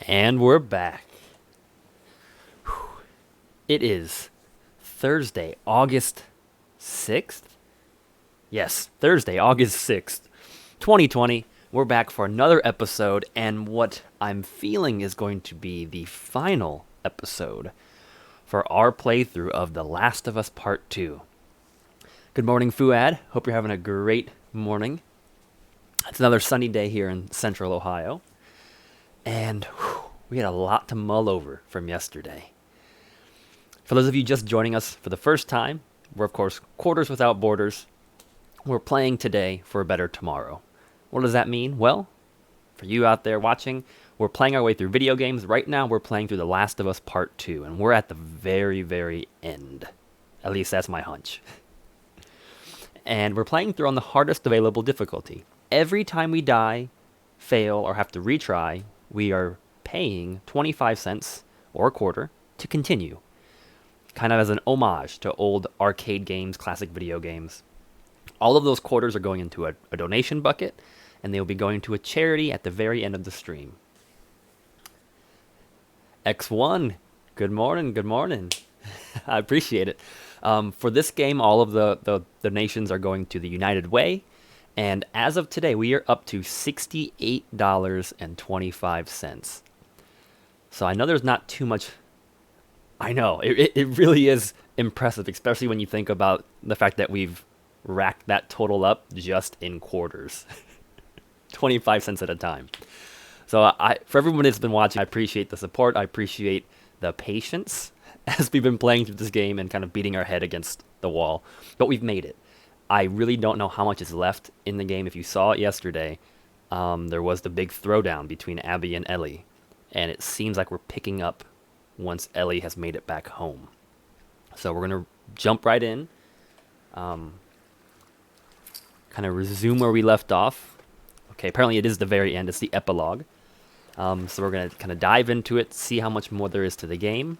And we're back. It is Thursday, August 6th? Yes, Thursday, August 6th, 2020. We're back for another episode, and what I'm feeling is going to be the final episode for our playthrough of The Last of Us Part 2. Good morning, Fuad. Hope you're having a great morning. It's another sunny day here in central Ohio. And we had a lot to mull over from yesterday. For those of you just joining us for the first time, we're of course Quarters Without Borders. We're playing today for a better tomorrow. What does that mean? Well, for you out there watching, we're playing our way through video games. Right now we're playing through The Last of Us Part 2, and we're at the very, very end. At least that's my hunch. And we're playing through on the hardest available difficulty. Every time we die, fail, or have to retry, we are paying 25 cents or a quarter to continue. Kind of as an homage to old arcade games, classic video games. All of those quarters are going into a donation bucket, and they'll be going to a charity at the very end of the stream. X1, good morning, good morning. I appreciate it. For this game, all of the donations are going to the United Way. And as of today, we are up to $68.25. So I know there's not too much. I know, it really is impressive, especially when you think about the fact that we've racked that total up just in quarters. 25 cents at a time. So for everyone that's been watching, I appreciate the support. I appreciate the patience as we've been playing through this game and kind of beating our head against the wall. But we've made it. I really don't know how much is left in the game. If you saw it yesterday, there was the big throwdown between Abby and Ellie. And it seems like we're picking up once Ellie has made it back home. So we're going to jump right in. Kind of resume where we left off. Okay, apparently it is the very end. It's the epilogue. So we're going to kind of dive into it, see how much more there is to the game.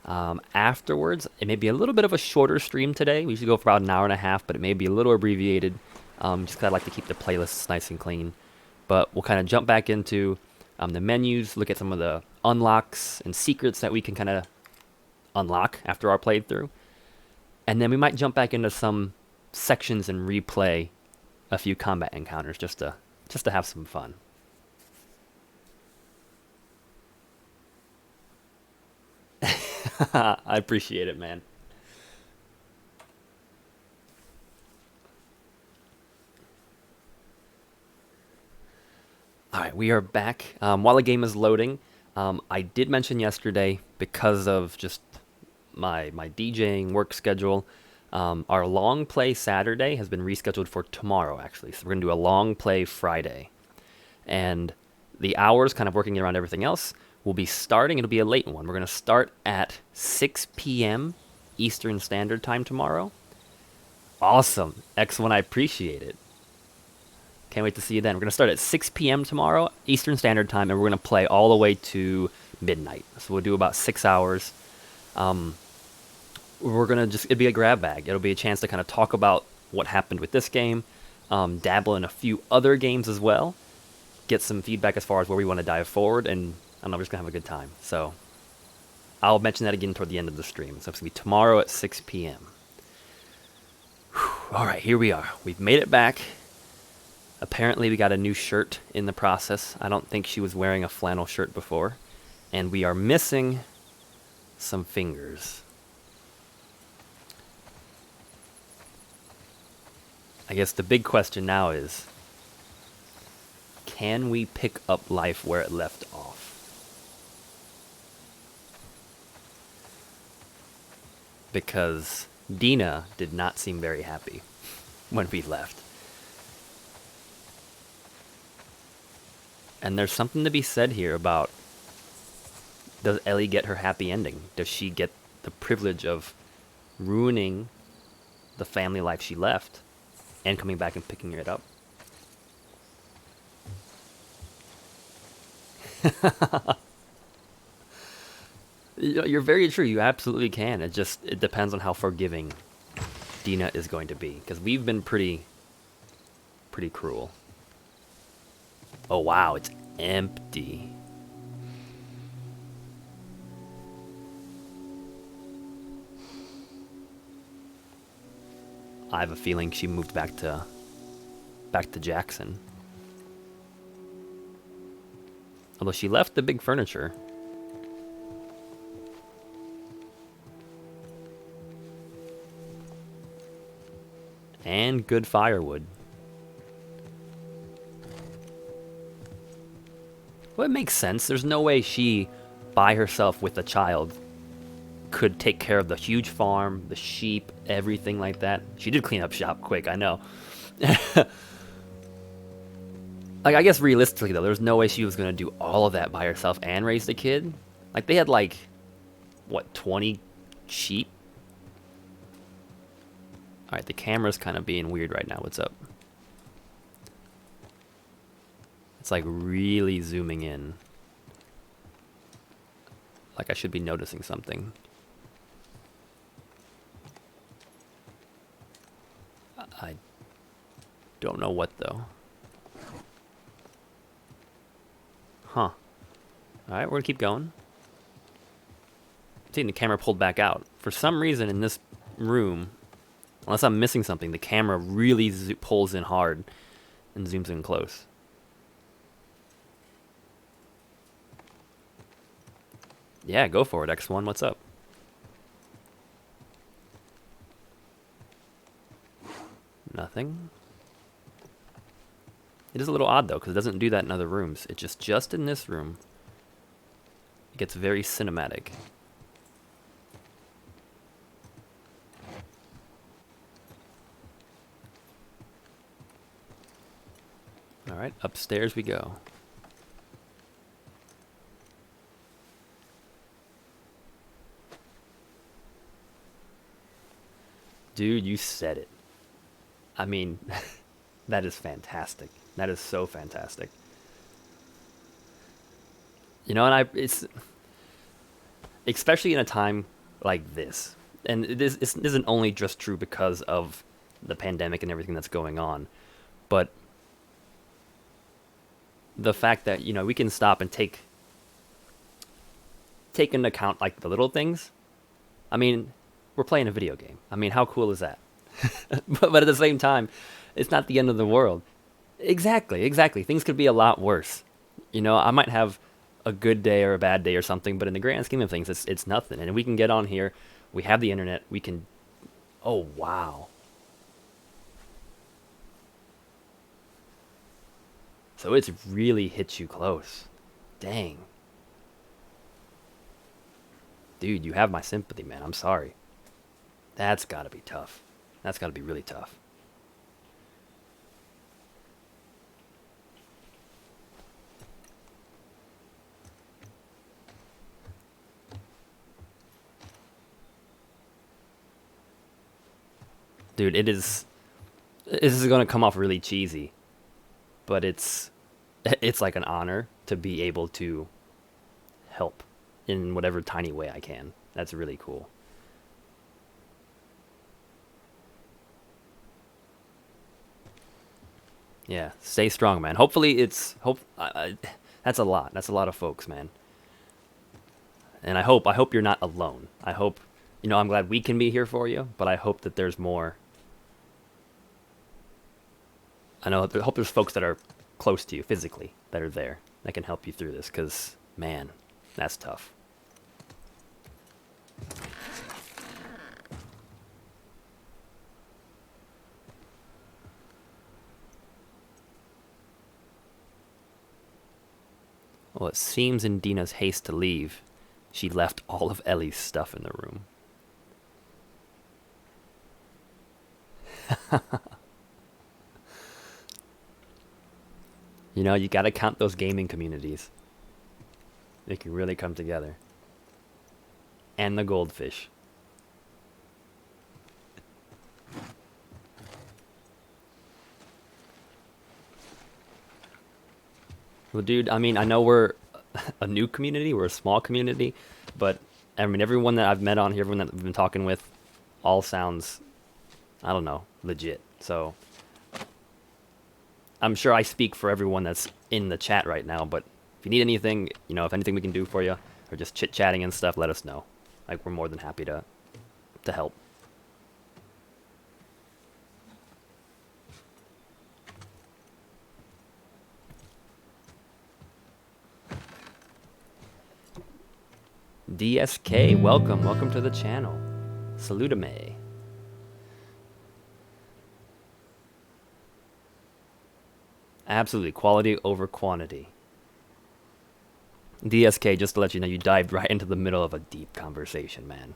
Afterwards, it may be a little bit of a shorter stream today. We usually go for about an hour and a half, but it may be a little abbreviated. Just because I like to keep the playlists nice and clean. But we'll kind of jump back into the menus, look at some of the unlocks and secrets that we can kind of unlock after our playthrough. And then we might jump back into some sections and replay a few combat encounters just to have some fun. I appreciate it, man. All right, we are back. While the game is loading, I did mention yesterday, because of just my DJing work schedule, our long play Saturday has been rescheduled for tomorrow, actually. So we're going to do a long play Friday. And the hours, kind of working around everything else, will be starting. It'll be a late one. We're going to start at 6 p.m. Eastern Standard Time tomorrow. Awesome. X1, I appreciate it. Can't wait to see you then. We're going to start at 6 p.m. tomorrow, Eastern Standard Time, and we're going to play all the way to midnight. So we'll do about 6 hours. We're going to it'll be a grab bag. It'll be a chance to kind of talk about what happened with this game, dabble in a few other games as well, get some feedback as far as where we want to dive forward, and I don't know, we're just going to have a good time. So I'll mention that again toward the end of the stream. So it's going to be tomorrow at 6 p.m. All right, here we are. We've made it back. Apparently we got a new shirt in the process. I don't think she was wearing a flannel shirt before. And we are missing some fingers. I guess the big question now is, can we pick up life where it left off? Because Dina did not seem very happy when we left. And there's something to be said here about, does Ellie get her happy ending? Does she get the privilege of ruining the family life she left and coming back and picking it up? You're very true. You absolutely can. It depends on how forgiving Dina is going to be, because we've been pretty cruel. Oh wow, it's empty. I have a feeling she moved back to Jackson. Although she left the big furniture. And good firewood. Well, it makes sense. There's no way she, by herself with a child, could take care of the huge farm, the sheep, everything like that. She did clean up shop quick, I know. Like, I guess realistically, though, there's no way she was going to do all of that by herself and raise the kid. Like, they had, like, what, 20 sheep? Alright, the camera's kind of being weird right now. What's up? It's, like, really zooming in. Like, I should be noticing something. I don't know what, though. Huh. Alright, we're gonna keep going. Seeing the camera pulled back out. For some reason in this room, unless I'm missing something, the camera really pulls in hard and zooms in close. Yeah, go for it, X1. What's up? Nothing. It is a little odd, though, because it doesn't do that in other rooms. It's just in this room. It gets very cinematic. Alright, upstairs we go. Dude, you said it. I mean, that is fantastic. That is so fantastic. You know, and it's especially in a time like this. And this isn't only just true because of the pandemic and everything that's going on, but the fact that, you know, we can stop and take into account like the little things. I mean, we're playing a video game. I mean, how cool is that? but at the same time, it's not the end of the world. Exactly. Things could be a lot worse. You know, I might have a good day or a bad day or something, but in the grand scheme of things, it's nothing. And we can get on here. We have the internet. We can. Oh wow. So it's really hit you close. Dang. Dude, you have my sympathy, man. I'm sorry. That's gotta be tough. That's gotta be really tough. Dude, it is. This is gonna come off really cheesy, but it's like an honor to be able to help in whatever tiny way I can. That's really cool. Yeah, stay strong, man. Hopefully, that's a lot. That's a lot of folks, man. And I hope you're not alone. I hope, you know, I'm glad we can be here for you, but I hope that there's more. I hope there's folks that are close to you physically that are there that can help you through this. Cause man, that's tough. Well, it seems in Dina's haste to leave, she left all of Ellie's stuff in the room. You know, you gotta count those gaming communities. They can really come together. And the goldfish. Well, dude, I mean, I know we're a new community, we're a small community, but I mean, everyone that I've met on here, everyone that I've been talking with, all sounds, I don't know, legit. So I'm sure I speak for everyone that's in the chat right now, but if you need anything, you know, if anything we can do for you, or just chit-chatting and stuff, let us know. Like, we're more than happy to help. DSK, welcome to the channel. Salutame. Absolutely, quality over quantity. DSK, just to let you know, you dived right into the middle of a deep conversation, man.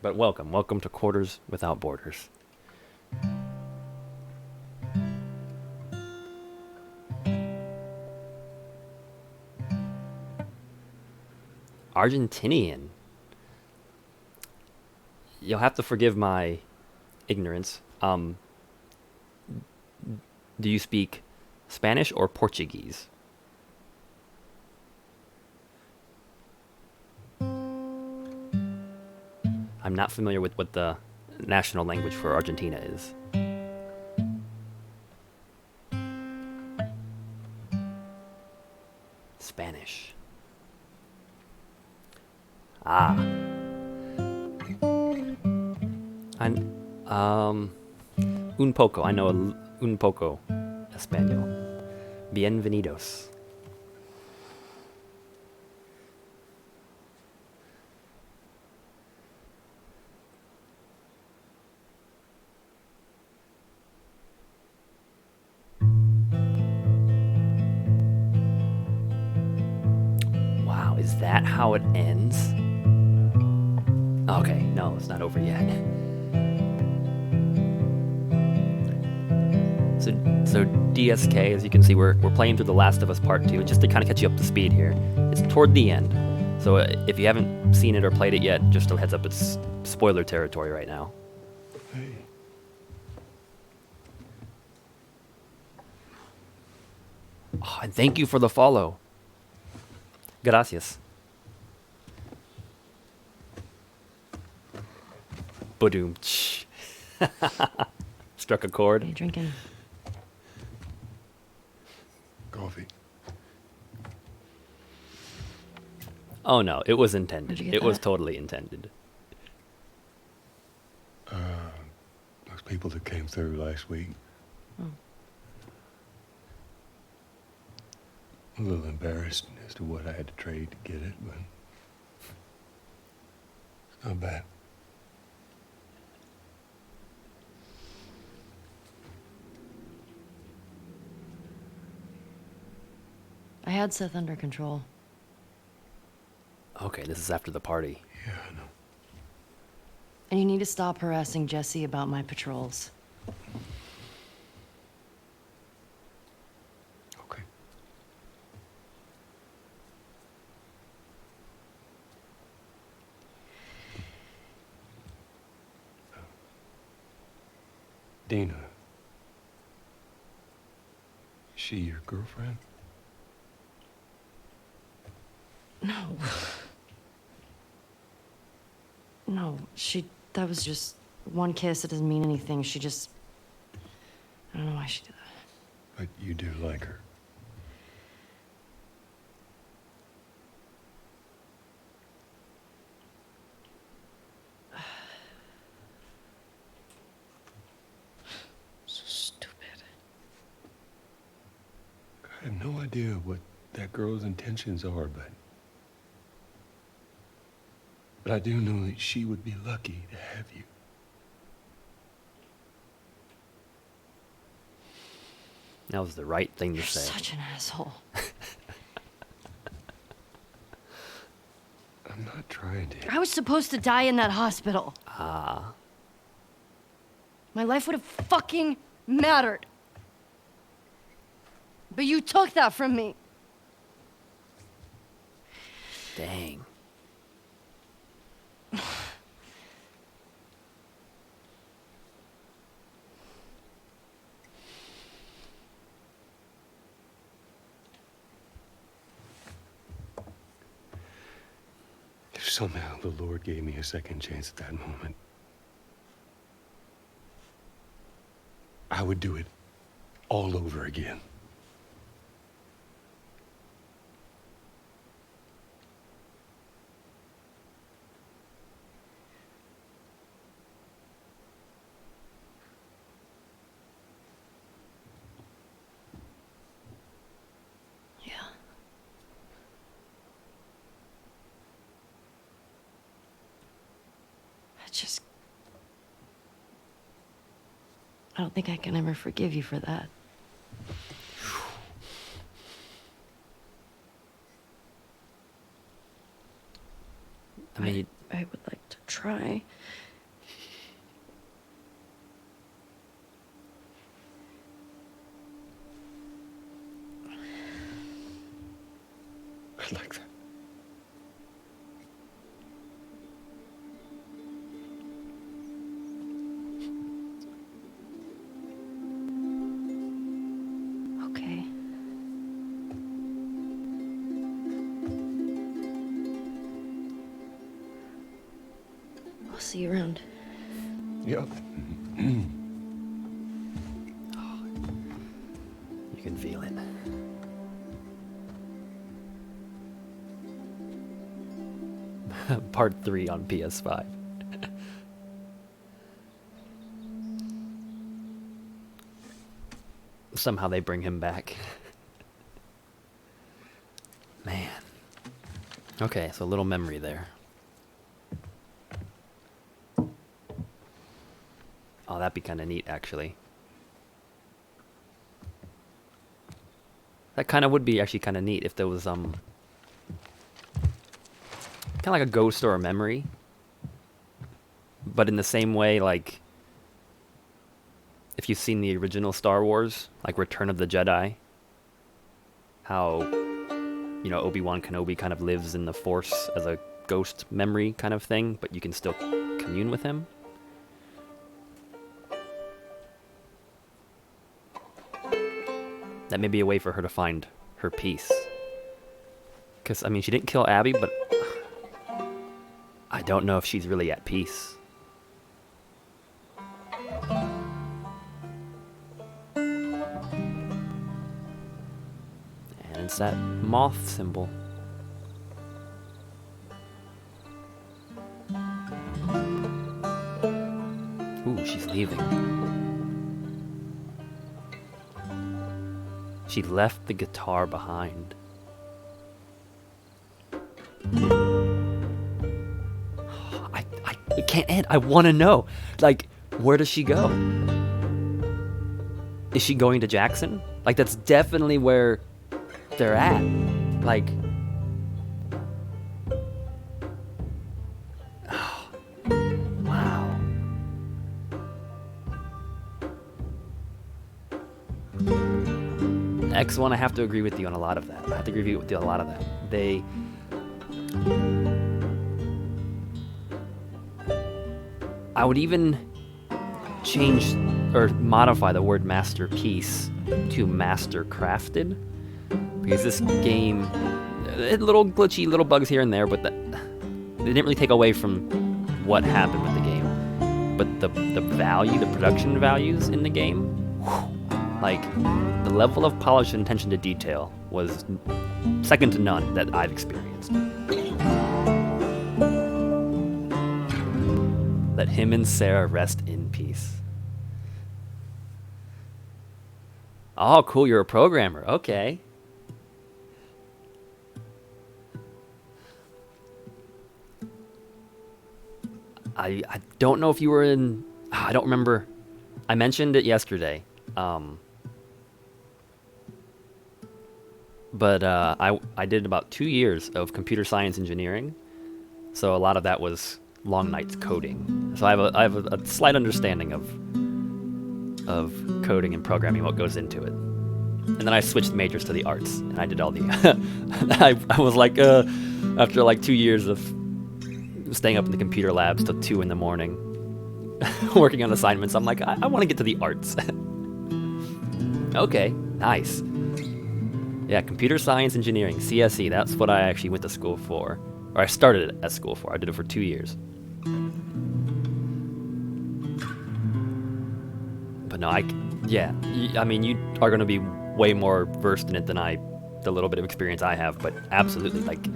But welcome to Quarters Without Borders. Argentinian. You'll have to forgive my ignorance. Do you speak Spanish or Portuguese? I'm not familiar with what the national language for Argentina is. Spanish. Ah. Un poco. I know un poco español. Bienvenidos. Wow, is that how it ends? Okay, no, it's not over yet. So DSK, as you can see, we're playing through The Last of Us Part 2, just to kind of catch you up to speed here. It's toward the end. So if you haven't seen it or played it yet, just a heads up, it's spoiler territory right now. Hey. Oh, and thank you for the follow. Gracias. Badoom. Struck a chord. What are you drinking? Coffee. Oh no, it was intended. Where'd you get It was that? totally intended. Those people that came through last week. Oh. A little embarrassed as to what I had to trade to get it, but it's not bad. I had Seth under control. Okay, this is after the party. Yeah, I know. And you need to stop harassing Jesse about my patrols. Okay. Dina. Is she your girlfriend? No. No, that was just one kiss. It doesn't mean anything. I don't know why she did that. But you do like her. So stupid. I have no idea what that girl's intentions are, but I do know that she would be lucky to have you. That was the right thing to You're say. such an asshole. I'm not trying to. I was supposed to die in that hospital. Ah. My life would have fucking mattered. But you took that from me. Dang. If somehow the Lord gave me a second chance at that moment, I would do it all over again. Yeah. just... I don't think I can ever forgive you for that. I mean, I would like to try. I'd like that. Okay. I'll see you around. Yep. you can feel it. Part 3 on PS5. Somehow they bring him back. Man. Okay, so a little memory there. Oh, that'd be kind of neat, actually. That kind of would be actually kind of neat if there was, kind of like a ghost or a memory. But in the same way, like, if you've seen the original Star Wars, like Return of the Jedi, how, you know, Obi-Wan Kenobi kind of lives in the Force as a ghost memory kind of thing, but you can still commune with him. That may be a way for her to find her peace. Because, I mean, she didn't kill Abby, but I don't know if she's really at peace. And it's that moth symbol. Ooh, she's leaving. She left the guitar behind. It can't end. I want to know. Like, where does she go? Is she going to Jackson? Like, that's definitely where they're at. Like, oh, wow. X1, I have to agree with you on a lot of that. I have to agree with you on a lot of that. I would even change or modify the word masterpiece to master-crafted, because this game, little glitchy, little bugs here and there, but they didn't really take away from what happened with the game. But the value, the production values in the game, whew, like, the level of polish and attention to detail was second to none that I've experienced. Let him and Sarah rest in peace. Oh, cool, you're a programmer. Okay. I don't know if you were in... I don't remember. I mentioned it yesterday. But I did about 2 years of computer science engineering. So a lot of that was long nights coding. So I have a slight understanding of coding and programming, what goes into it. And then I switched majors to the arts, and I did all the... I was like, after like 2 years of staying up in the computer labs till 2 in the morning, working on assignments, I'm like, I want to get to the arts. Okay, nice. Yeah, computer science engineering, CSE, that's what I actually went to school for. Or I started at school for. I did it for 2 years. But no, I mean, you are going to be way more versed in it than the little bit of experience I have, but absolutely, like,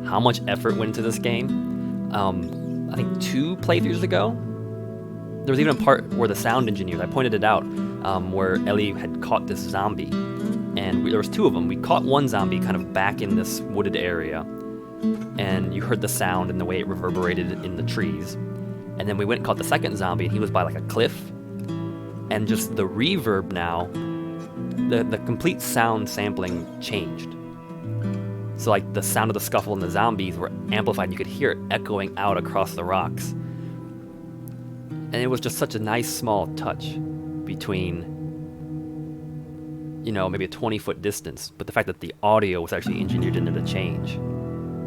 how much effort went into this game. I think 2 playthroughs ago, there was even a part where the sound engineers, I pointed it out, where Ellie had caught this zombie, and there was 2 of them. We caught one zombie kind of back in this wooded area, and you heard the sound and the way it reverberated in the trees. And then we went and caught the second zombie, and he was by like a cliff. And just the reverb now, the complete sound sampling changed. So like the sound of the scuffle and the zombies were amplified. You could hear it echoing out across the rocks. And it was just such a nice small touch between, you know, maybe a 20-foot distance. But the fact that the audio was actually engineered into the change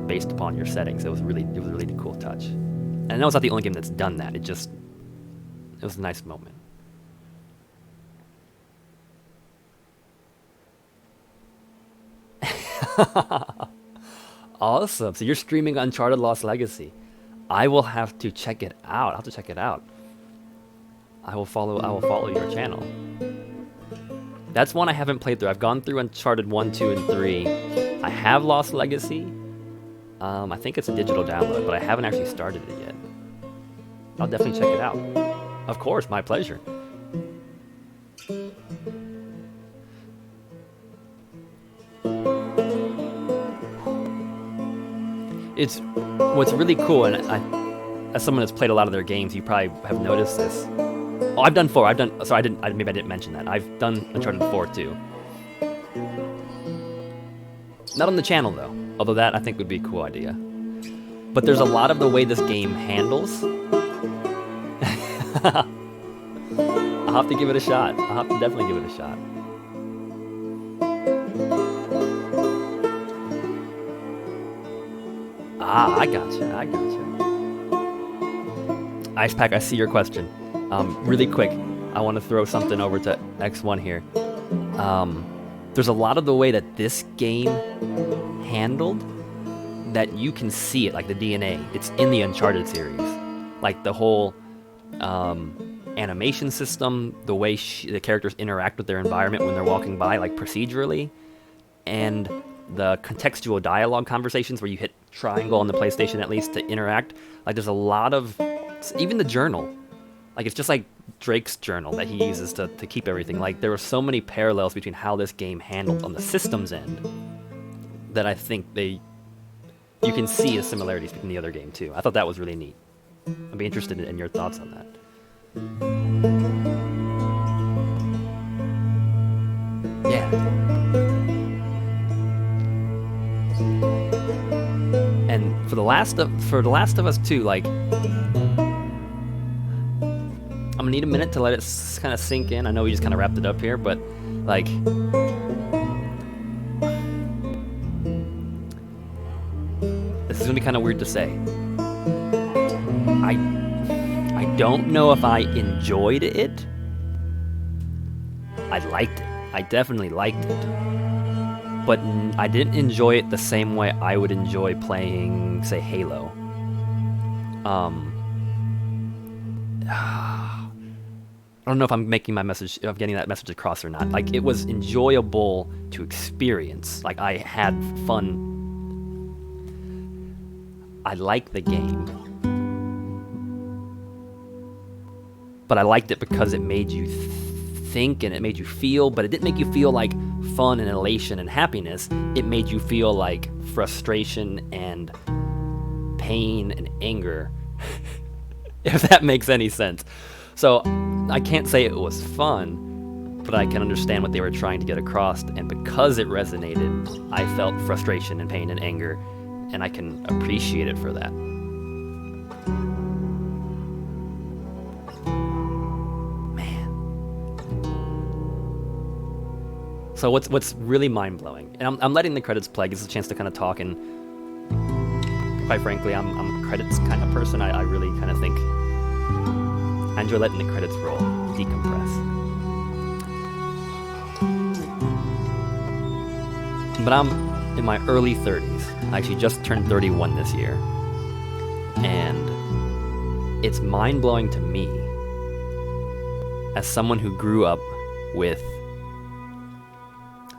based upon your settings, it was a really cool touch. And I know it's not the only game that's done that. It was a nice moment. Awesome. So you're streaming Uncharted Lost Legacy. I will have to check it out. I'll have to check it out. I will follow your channel. That's one I haven't played through. I've gone through Uncharted 1, 2, and 3. I have Lost Legacy. I think it's a digital download, but I haven't actually started it yet. I'll definitely check it out. Of course, my pleasure. It's what's really cool, and as someone that's played a lot of their games, you probably have noticed this. Oh, I've done 4. Maybe I didn't mention that. I've done Uncharted 4 too. Not on the channel though, although that I think would be a cool idea. But there's a lot of the way this game handles. I'll have to give it a shot. I'll have to definitely give it a shot. Ah, I gotcha. Icepack, I see your question. Really quick, I want to throw something over to X1 here. There's a lot of the way that this game handled that you can see it, like the DNA. It's in the Uncharted series. Like the whole animation system, the way the characters interact with their environment when they're walking by, like procedurally, and the contextual dialogue conversations where you hit triangle on the PlayStation at least to interact. Like there's a lot of, even the journal, like it's just like Drake's journal that he uses to keep everything. Like there were so many parallels between how this game handled on the systems end that I think you can see the similarities between the other game too. I thought that was really neat. I'd be interested in your thoughts on that. Yeah. And for the Last of Us 2, like, I'm gonna need a minute to let it kind of sink in. I know we just kind of wrapped it up here, but like, this is gonna be kind of weird to say. I don't know if I enjoyed it. I liked it. I definitely liked it. But I didn't enjoy it the same way I would enjoy playing, say, Halo. I don't know if I'm making my message, if I'm getting that message across or not. Like, it was enjoyable to experience. Like, I had fun. I liked the game. But I liked it because it made you think and it made you feel, but it didn't make you feel like fun and elation and happiness. It made you feel like frustration and pain and anger, if that makes any sense. So I can't say it was fun, but I can understand what they were trying to get across, and because it resonated, I felt frustration and pain and anger, and I can appreciate it for that. So what's really mind-blowing, and I'm letting the credits play, gives us a chance to kind of talk, and quite frankly, I'm a credits kind of person. I really kind of think I enjoy letting the credits roll, decompress. But I'm in my early 30s. I actually just turned 31 this year, and it's mind-blowing to me as someone who grew up with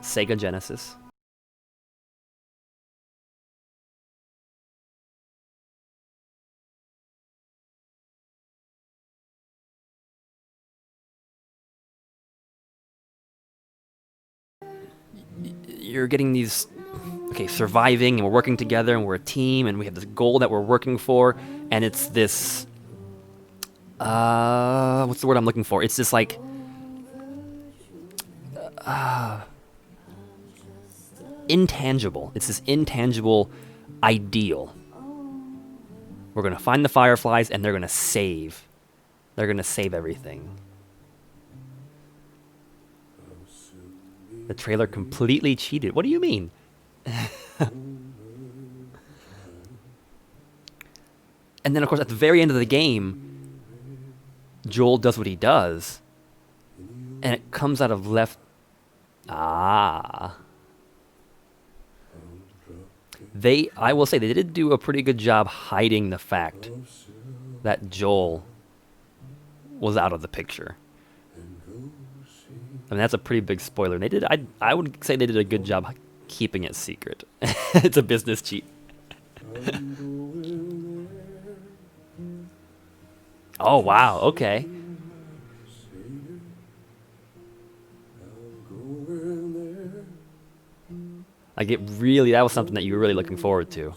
Sega Genesis, you're getting these, okay, surviving, and we're working together, and we're a team, and we have this goal that we're working for, and it's this What's the word I'm looking for? It's this like intangible. It's this intangible ideal. We're gonna find the fireflies and they're gonna save. They're gonna save everything. The trailer completely cheated. What do you mean? And then, of course, at the very end of the game, Joel does what he does, and it comes out of left. Ah. I will say, they did do a pretty good job hiding the fact that Joel was out of the picture. I mean, that's a pretty big spoiler. And I would say they did a good job keeping it secret. It's a business cheat. Oh, wow, okay. That was something that you were really looking forward to.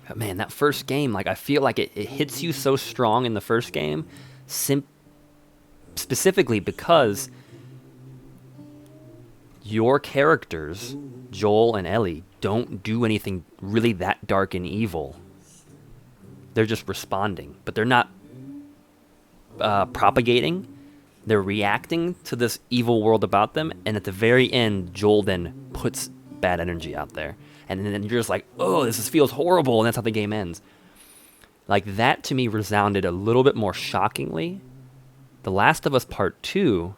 But man, that first game, like, I feel like it hits you so strong in the first game, specifically because your characters, Joel and Ellie, don't do anything really that dark and evil. They're just responding, but they're not propagating. They're reacting to this evil world about them, and at the very end, Joel then puts bad energy out there. And then you're just like, oh, this feels horrible, and that's how the game ends. Like, that to me resounded a little bit more shockingly. The Last of Us Part 2,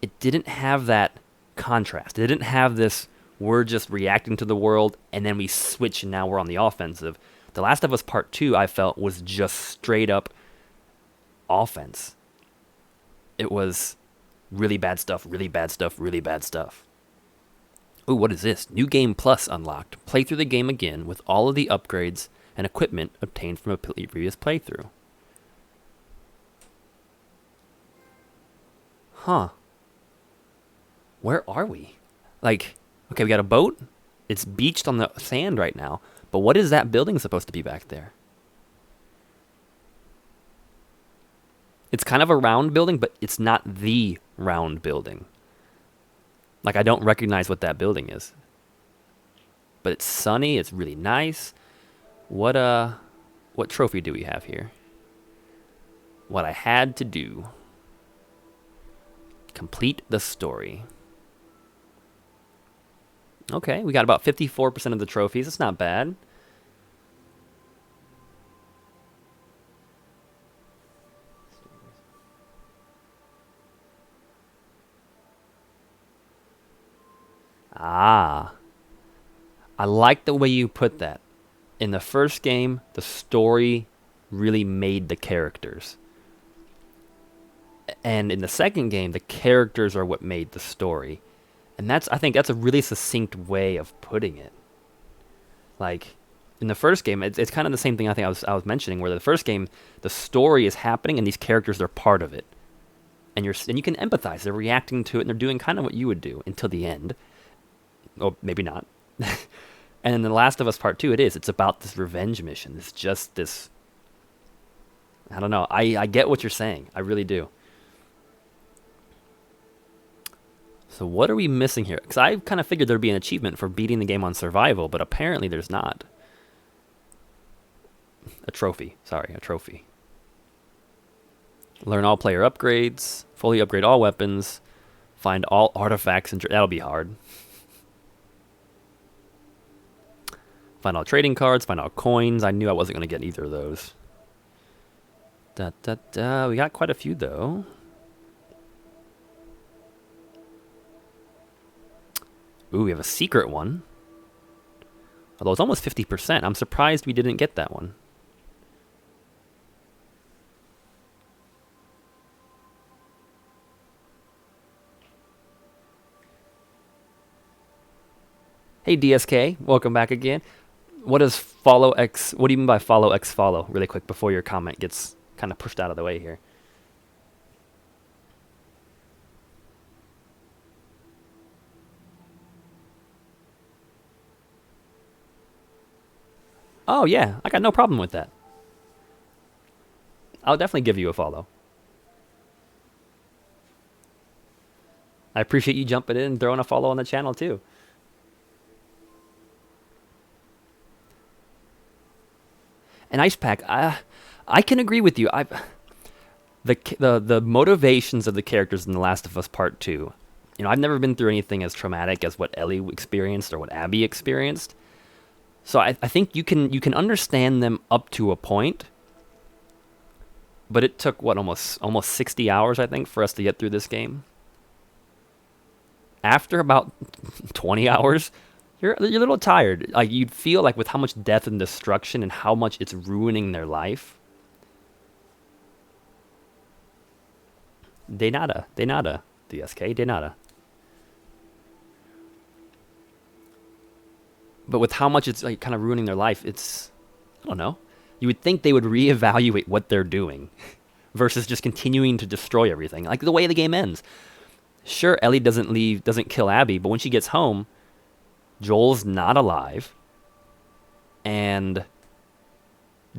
it didn't have that contrast. It didn't have this, we're just reacting to the world, and then we switch, and now we're on the offensive. The Last of Us Part 2, I felt, was just straight up offense. It was really bad stuff, really bad stuff, really bad stuff. Ooh, what is this? New Game Plus unlocked. Play through the game again with all of the upgrades and equipment obtained from a previous playthrough. Huh. Where are we? Like, okay, we got a boat. It's beached on the sand right now. But what is that building supposed to be back there? It's kind of a round building, but it's not the round building. Like, I don't recognize what that building is. But it's sunny, it's really nice. What trophy do we have here? What I had to do. Complete the story. Okay, we got about 54% of the trophies. It's not bad. Ah. I like the way you put that. In the first game, the story really made the characters. And in the second game, the characters are what made the story. And I think that's a really succinct way of putting it. Like, in the first game, it's kind of the same thing I think I was mentioning, where the first game, the story is happening and these characters are part of it. And you can empathize. They're reacting to it and they're doing kind of what you would do until the end. Or maybe not. And in The Last of Us Part 2, it's about this revenge mission. It's just this, I don't know. I get what you're saying. I really do. So what are we missing here? Because I kind of figured there'd be an achievement for beating the game on survival, but apparently there's not. A trophy. Sorry, a trophy. Learn all player upgrades. Fully upgrade all weapons. Find all artifacts. That'll be hard. Find all trading cards. Find all coins. I knew I wasn't going to get either of those. We got quite a few, though. Ooh, we have a secret one. Although it's almost 50%. I'm surprised we didn't get that one. Hey DSK, welcome back again. What do you mean by follow X follow? Really quick before your comment gets kind of pushed out of the way here. Oh yeah, I got no problem with that. I'll definitely give you a follow. I appreciate you jumping in and throwing a follow on the channel too. And Ice Pack, I can agree with you. The motivations of the characters in The Last of Us Part 2. You know, I've never been through anything as traumatic as what Ellie experienced or what Abby experienced. So I think you can understand them up to a point. But it took what almost 60 hours I think for us to get through this game. After about 20 hours, you're a little tired. Like you'd feel like with how much death and destruction and how much it's ruining their life. De nada, DSK, de nada. But with how much it's like kind of ruining their life, it's, I don't know. You would think they would reevaluate what they're doing versus just continuing to destroy everything. Like the way the game ends. Sure, Ellie doesn't kill Abby, but when she gets home, Joel's not alive, and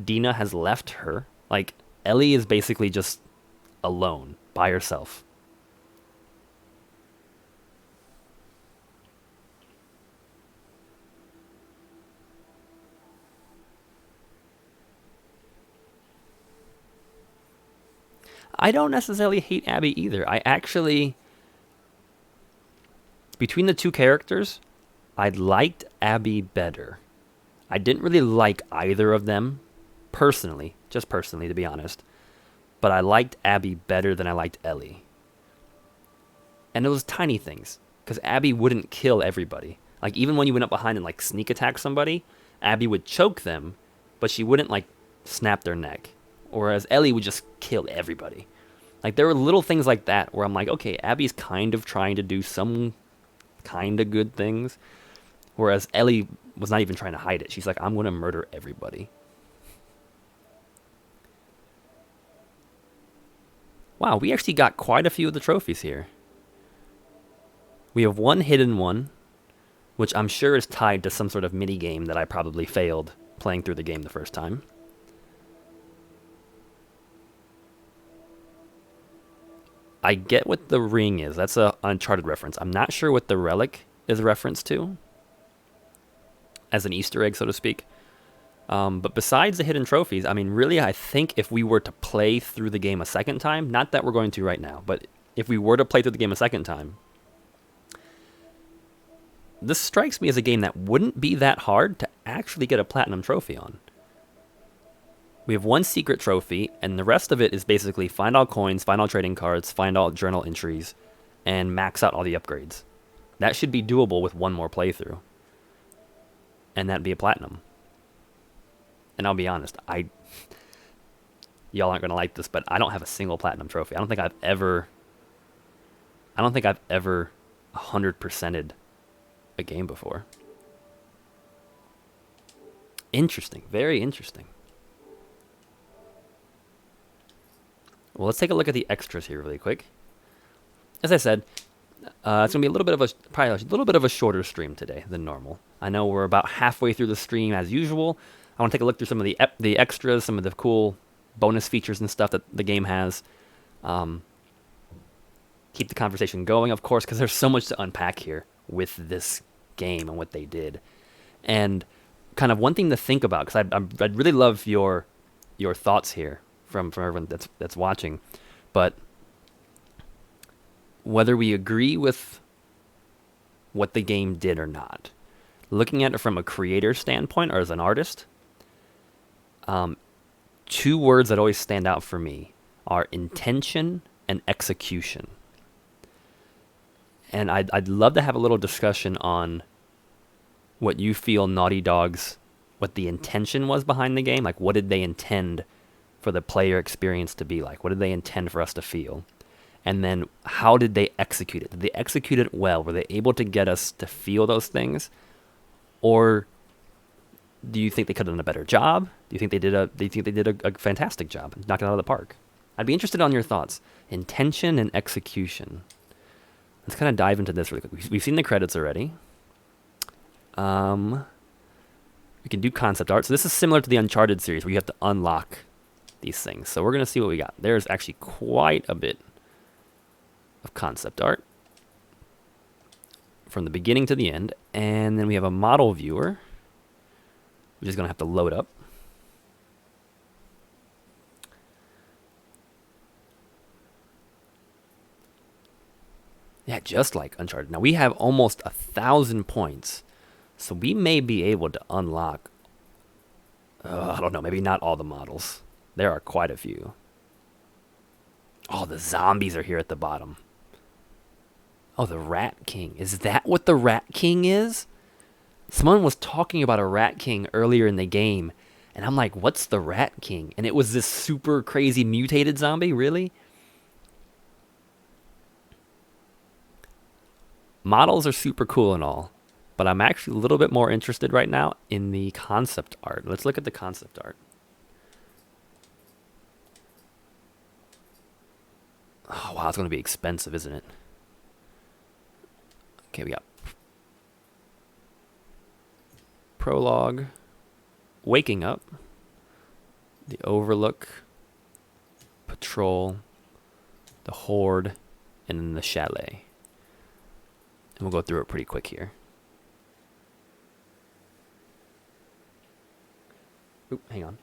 Dina has left her. Like, Ellie is basically just alone, by herself. I don't necessarily hate Abby either. I actually, between the two characters, I liked Abby better. I didn't really like either of them personally, just personally to be honest. But I liked Abby better than I liked Ellie. And it was tiny things, because Abby wouldn't kill everybody. Like even when you went up behind and like sneak attack somebody, Abby would choke them, but she wouldn't like snap their neck. Whereas Ellie would just kill everybody. Like there were little things like that where I'm like, okay, Abby's kind of trying to do some kind of good things. Whereas Ellie was not even trying to hide it. She's like, I'm going to murder everybody. Wow, we actually got quite a few of the trophies here. We have one hidden one, which I'm sure is tied to some sort of mini game that I probably failed playing through the game the first time. I get what the ring is. That's an Uncharted reference. I'm not sure what the relic is a reference to, as an Easter egg, so to speak. But besides the hidden trophies, I mean, really, I think if we were to play through the game a second time, not that we're going to right now, but if we were to play through the game a second time, this strikes me as a game that wouldn't be that hard to actually get a platinum trophy on. We have one secret trophy, and the rest of it is basically find all coins, find all trading cards, find all journal entries, and max out all the upgrades. That should be doable with one more playthrough. And that'd be a platinum. And I'll be honest, y'all aren't going to like this, but I don't have a single platinum trophy. I don't think I've ever 100%ed a game before. Interesting. Very interesting. Well, let's take a look at the extras here really quick. As I said, it's going to be probably a little bit of a shorter stream today than normal. I know we're about halfway through the stream as usual. I want to take a look through some of the extras, some of the cool bonus features and stuff that the game has. Keep the conversation going, of course, because there's so much to unpack here with this game and what they did. And kind of one thing to think about, because I'd really love your thoughts here from everyone that's watching, but whether we agree with what the game did or not, looking at it from a creator standpoint or as an artist, two words that always stand out for me are intention and execution. And I'd love to have a little discussion on what you feel Naughty Dog's, what the intention was behind the game. Like, what did they intend for the player experience to be like? What did they intend for us to feel? And then how did they execute it? Did they execute it well? Were they able to get us to feel those things? Or do you think they could have done a better job? Do you think they did a fantastic job, knocked it out of the park? I'd be interested on your thoughts. Intention and execution. Let's kind of dive into this really quick. We've seen the credits already. We can do concept art. So this is similar to the Uncharted series where you have to unlock these things. So we're going to see what we got. There's actually quite a bit of concept art from the beginning to the end. And then we have a model viewer, which is going to have to load up. Yeah, just like Uncharted. Now we have almost 1,000 points. So we may be able to unlock, I don't know, maybe not all the models. There are quite a few. Oh, the zombies are here at the bottom. Oh, the Rat King. Is that what the Rat King is? Someone was talking about a Rat King earlier in the game. And I'm like, what's the Rat King? And it was this super crazy mutated zombie? Really? Models are super cool and all. But I'm actually a little bit more interested right now in the concept art. Let's look at the concept art. Oh, wow, it's going to be expensive, isn't it? Okay, we got Prologue, Waking Up, the Overlook, Patrol, the Horde, and then the Chalet. And we'll go through it pretty quick here. Oop, hang on.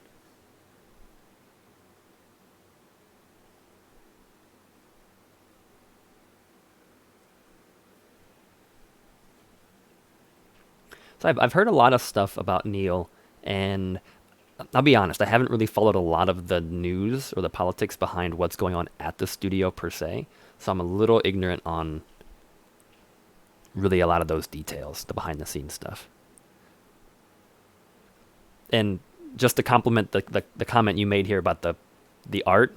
So I've heard a lot of stuff about Neil, and I'll be honest, I haven't really followed a lot of the news or the politics behind what's going on at the studio per se. So I'm a little ignorant on really a lot of those details, the behind the scenes stuff. And just to compliment the comment you made here about the art,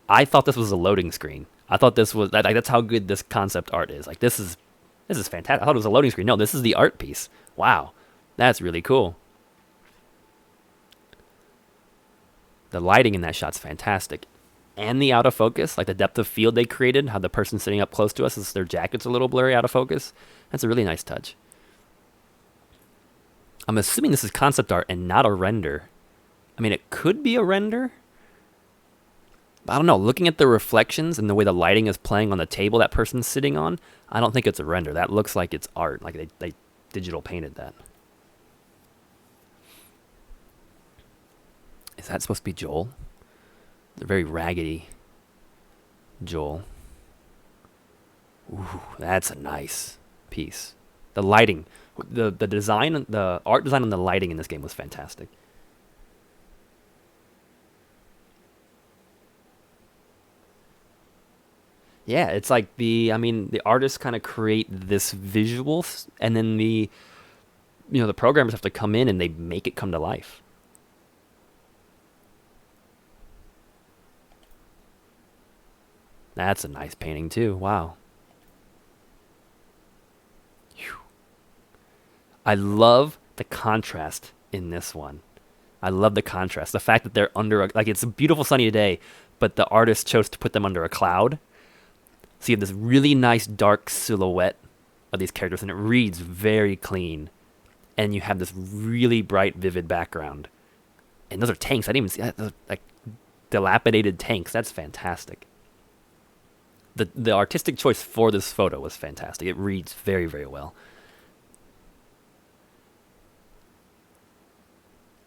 I thought this was a loading screen. I thought this was that's how good this concept art is. Like this is fantastic. I thought it was a loading screen. No, this is the art piece. Wow, that's really cool. The lighting in that shot's fantastic, and the out of focus, like the depth of field they created, how the person sitting up close to us is their jacket's a little blurry out of focus. That's a really nice touch. I'm assuming this is concept art and not a render. I mean, it could be a render. But I don't know. Looking at the reflections and the way the lighting is playing on the table that person's sitting on, I don't think it's a render. That looks like it's art. Like they digital painted that. Is that supposed to be Joel? They're very raggedy Joel. Ooh, that's a nice piece. The lighting, the design, the art design and the lighting in this game was fantastic. Yeah, it's like the artists kind of create this visual, and then the programmers have to come in and they make it come to life. That's a nice painting too. Wow. Whew. I love the contrast in this one. I love the contrast. The fact that they're under it's a beautiful sunny day, but the artist chose to put them under a cloud. So you have this really nice dark silhouette of these characters, and it reads very clean. And you have this really bright, vivid background. And those are tanks. I didn't even see that. Those are, like dilapidated tanks. That's fantastic. The artistic choice for this photo was fantastic. It reads very, very well.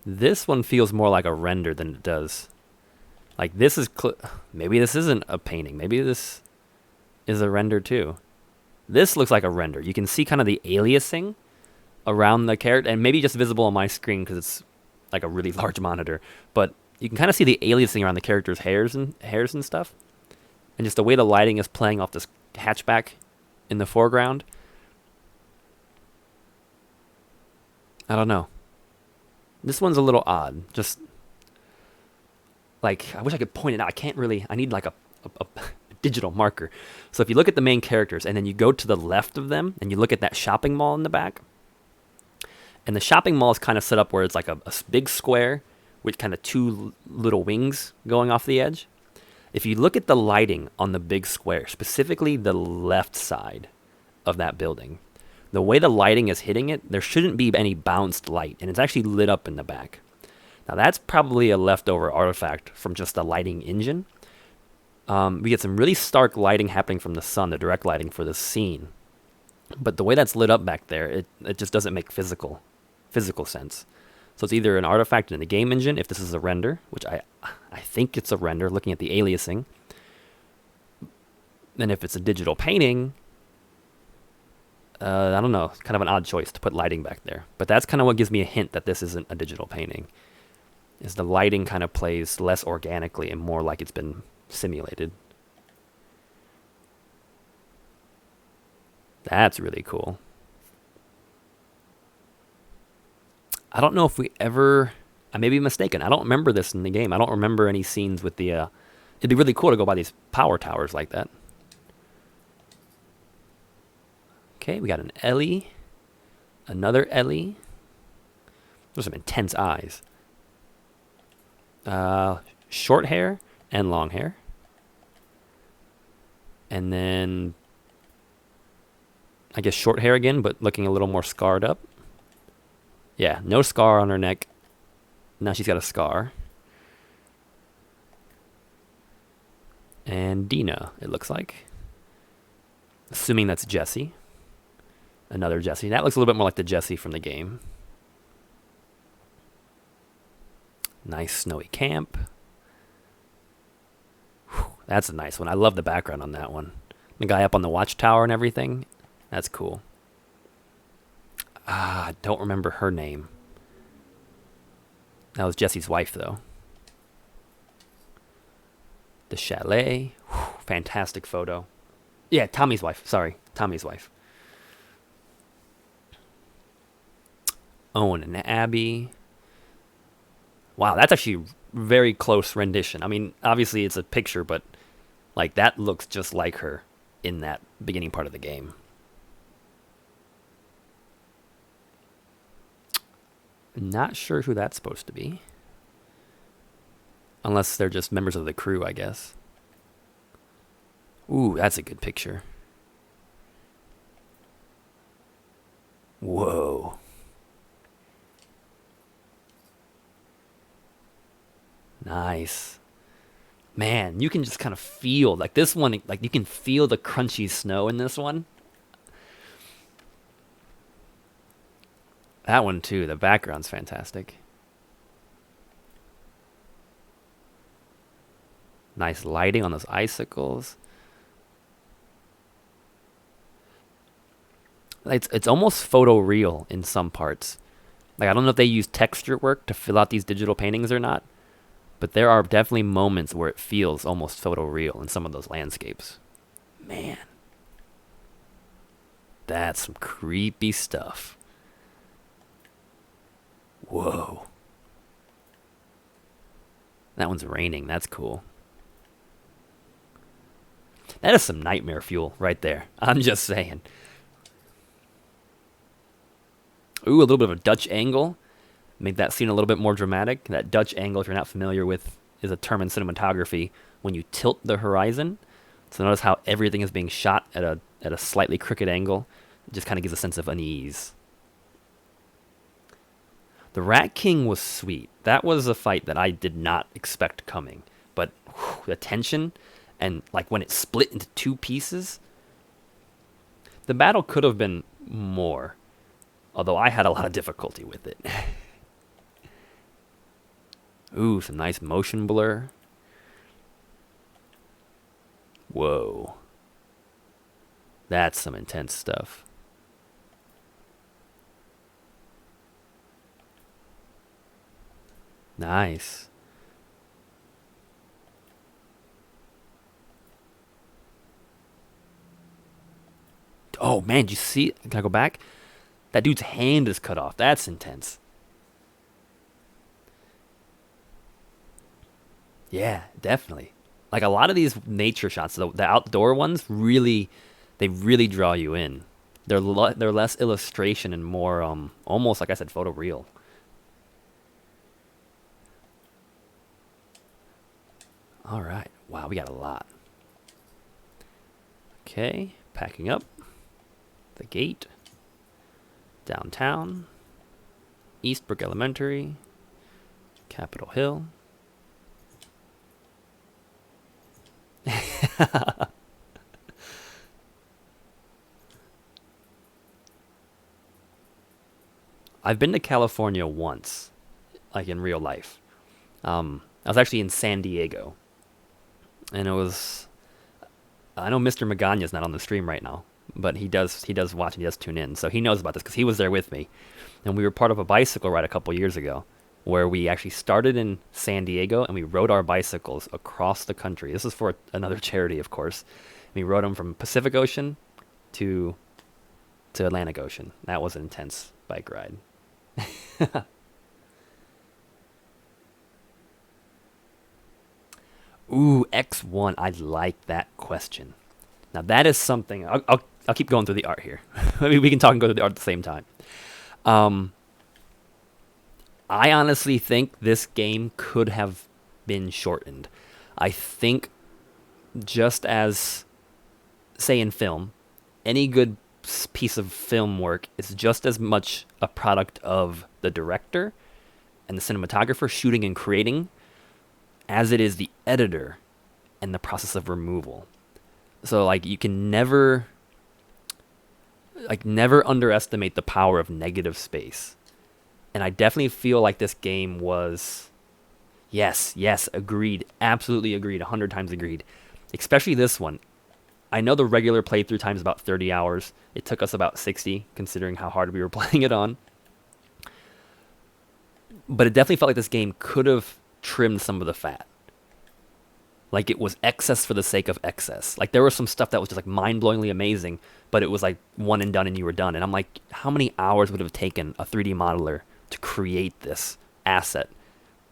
This one feels more like a render than it does. Like this is maybe this isn't a painting. Maybe this is a render too. This looks like a render. You can see kind of the aliasing around the character, and maybe just visible on my screen because it's like a really large monitor. But you can kind of see the aliasing around the character's hairs and stuff, and just the way the lighting is playing off this hatchback in the foreground. I don't know. This one's a little odd. Just like I wish I could point it out. I can't really. I need like a digital marker. So if you look at the main characters and then you go to the left of them and you look at that shopping mall in the back, and the shopping mall is kind of set up where it's like a big square with kind of two little wings going off the edge. If you look at the lighting on the big square, specifically the left side of that building, the way the lighting is hitting it, there shouldn't be any bounced light, and it's actually lit up in the back. Now that's probably a leftover artifact from just the lighting engine. We get some really stark lighting happening from the sun, the direct lighting for this scene. But the way that's lit up back there, it just doesn't make physical sense. So it's either an artifact in the game engine, if this is a render, which I think it's a render, looking at the aliasing. And if it's a digital painting, I don't know, it's kind of an odd choice to put lighting back there. But that's kind of what gives me a hint that this isn't a digital painting, is the lighting kind of plays less organically and more like it's been simulated. That's really cool. I don't know if we ever... I may be mistaken. I don't remember this in the game. I don't remember any scenes with the... it'd be really cool to go by these power towers like that. Okay, we got an Ellie. Another Ellie. Those are some intense eyes. Short hair and long hair. And then... I guess short hair again, but looking a little more scarred up. Yeah, no scar on her neck. Now she's got a scar. And Dina, it looks like. Assuming that's Jessie. Another Jessie. That looks a little bit more like the Jessie from the game. Nice snowy camp. Whew, that's a nice one. I love the background on that one. The guy up on the watchtower and everything. That's cool. I don't remember her name. That was Jessie's wife, though. The chalet. Whew, fantastic photo. Yeah, Tommy's wife. Sorry, Tommy's wife. Owen and Abby. Wow, that's actually very close rendition. I mean, obviously it's a picture, but like that looks just like her in that beginning part of the game. Not sure who that's supposed to be. Unless they're just members of the crew, I guess. Ooh, that's a good picture. Whoa. Nice. Man, you can just kind of feel, like this one, like you can feel the crunchy snow in this one. That one too, the background's fantastic. Nice lighting on those icicles. It's almost photoreal in some parts. Like I don't know if they use texture work to fill out these digital paintings or not, but there are definitely moments where it feels almost photoreal in some of those landscapes. Man. That's some creepy stuff. Whoa. That one's raining. That's cool. That is some nightmare fuel right there. I'm just saying. Ooh, a little bit of a Dutch angle. Make that scene a little bit more dramatic. That Dutch angle, if you're not familiar with, is a term in cinematography when you tilt the horizon. So notice how everything is being shot at a slightly crooked angle. It just kind of gives a sense of unease. The Rat King was sweet. That was a fight that I did not expect coming. But whew, the tension and like when it split into two pieces, the battle could have been more. Although I had a lot of difficulty with it. Ooh, some nice motion blur. Whoa. That's some intense stuff. Nice. Oh man, did you see? Can I go back? That dude's hand is cut off. That's intense. Yeah, definitely. Like a lot of these nature shots, the outdoor ones, they really draw you in. They're less illustration and more almost like I said, photoreal. All right. Wow, we got a lot. Okay, packing up the gate. Downtown, Eastbrook Elementary, Capitol Hill. I've been to California once, like in real life. I was actually in San Diego, and it was. I know Mr. Magana's not on the stream right now, but he does watch and he does tune in, so he knows about this because he was there with me, and we were part of a bicycle ride a couple years ago, where we actually started in San Diego and we rode our bicycles across the country. This is for another charity, of course. We rode them from Pacific Ocean to Atlantic Ocean. That was an intense bike ride. Ooh, X1. I like that question. Now that is something. I'll keep going through the art here. I mean, we can talk and go through the art at the same time. I honestly think this game could have been shortened. I think, just as, say, in film, any good piece of film work is just as much a product of the director and the cinematographer shooting and creating as it is the editor and the process of removal. So, like, you can never underestimate the power of negative space. And I definitely feel like this game was, yes, agreed, absolutely agreed, 100 times agreed. Especially this one. I know the regular playthrough time is about 30 hours. It took us about 60, considering how hard we were playing it on. But it definitely felt like this game could have trimmed some of the fat. Like, it was excess for the sake of excess. Like, there was some stuff that was just, like, mind-blowingly amazing, but it was, like, one and done and you were done. And I'm like, how many hours would it have taken a 3D modeler to create this asset?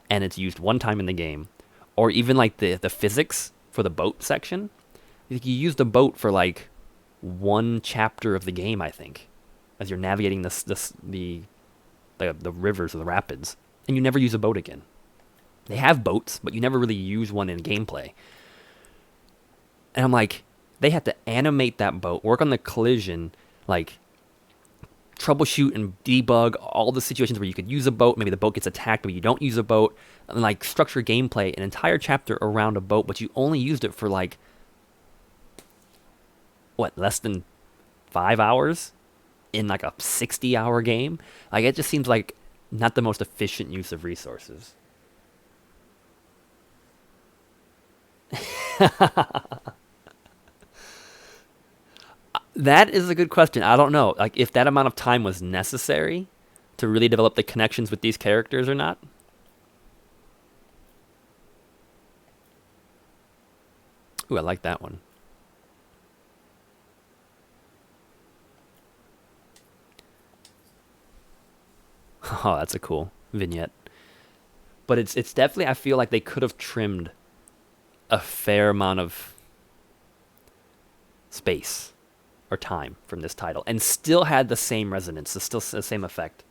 And it's used one time in the game. Or even, like, the physics for the boat section. You use the boat for, like, one chapter of the game, I think, as you're navigating the rivers or the rapids. And you never use a boat again. They have boats, but you never really use one in gameplay. And I'm like, they had to animate that boat, work on the collision, like, troubleshoot and debug all the situations where you could use a boat, maybe the boat gets attacked, but you don't use a boat, and, like, structure gameplay, an entire chapter around a boat, but you only used it for, like, less than 5 hours in, like, a 60-hour game? Like, it just seems like not the most efficient use of resources. That is a good question. I don't know, like, if that amount of time was necessary to really develop the connections with these characters or not. Ooh, I like that one. Oh, that's a cool vignette. But it's definitely, I feel like they could have trimmed a fair amount of space or time from this title and still had the same resonance, still the same effect.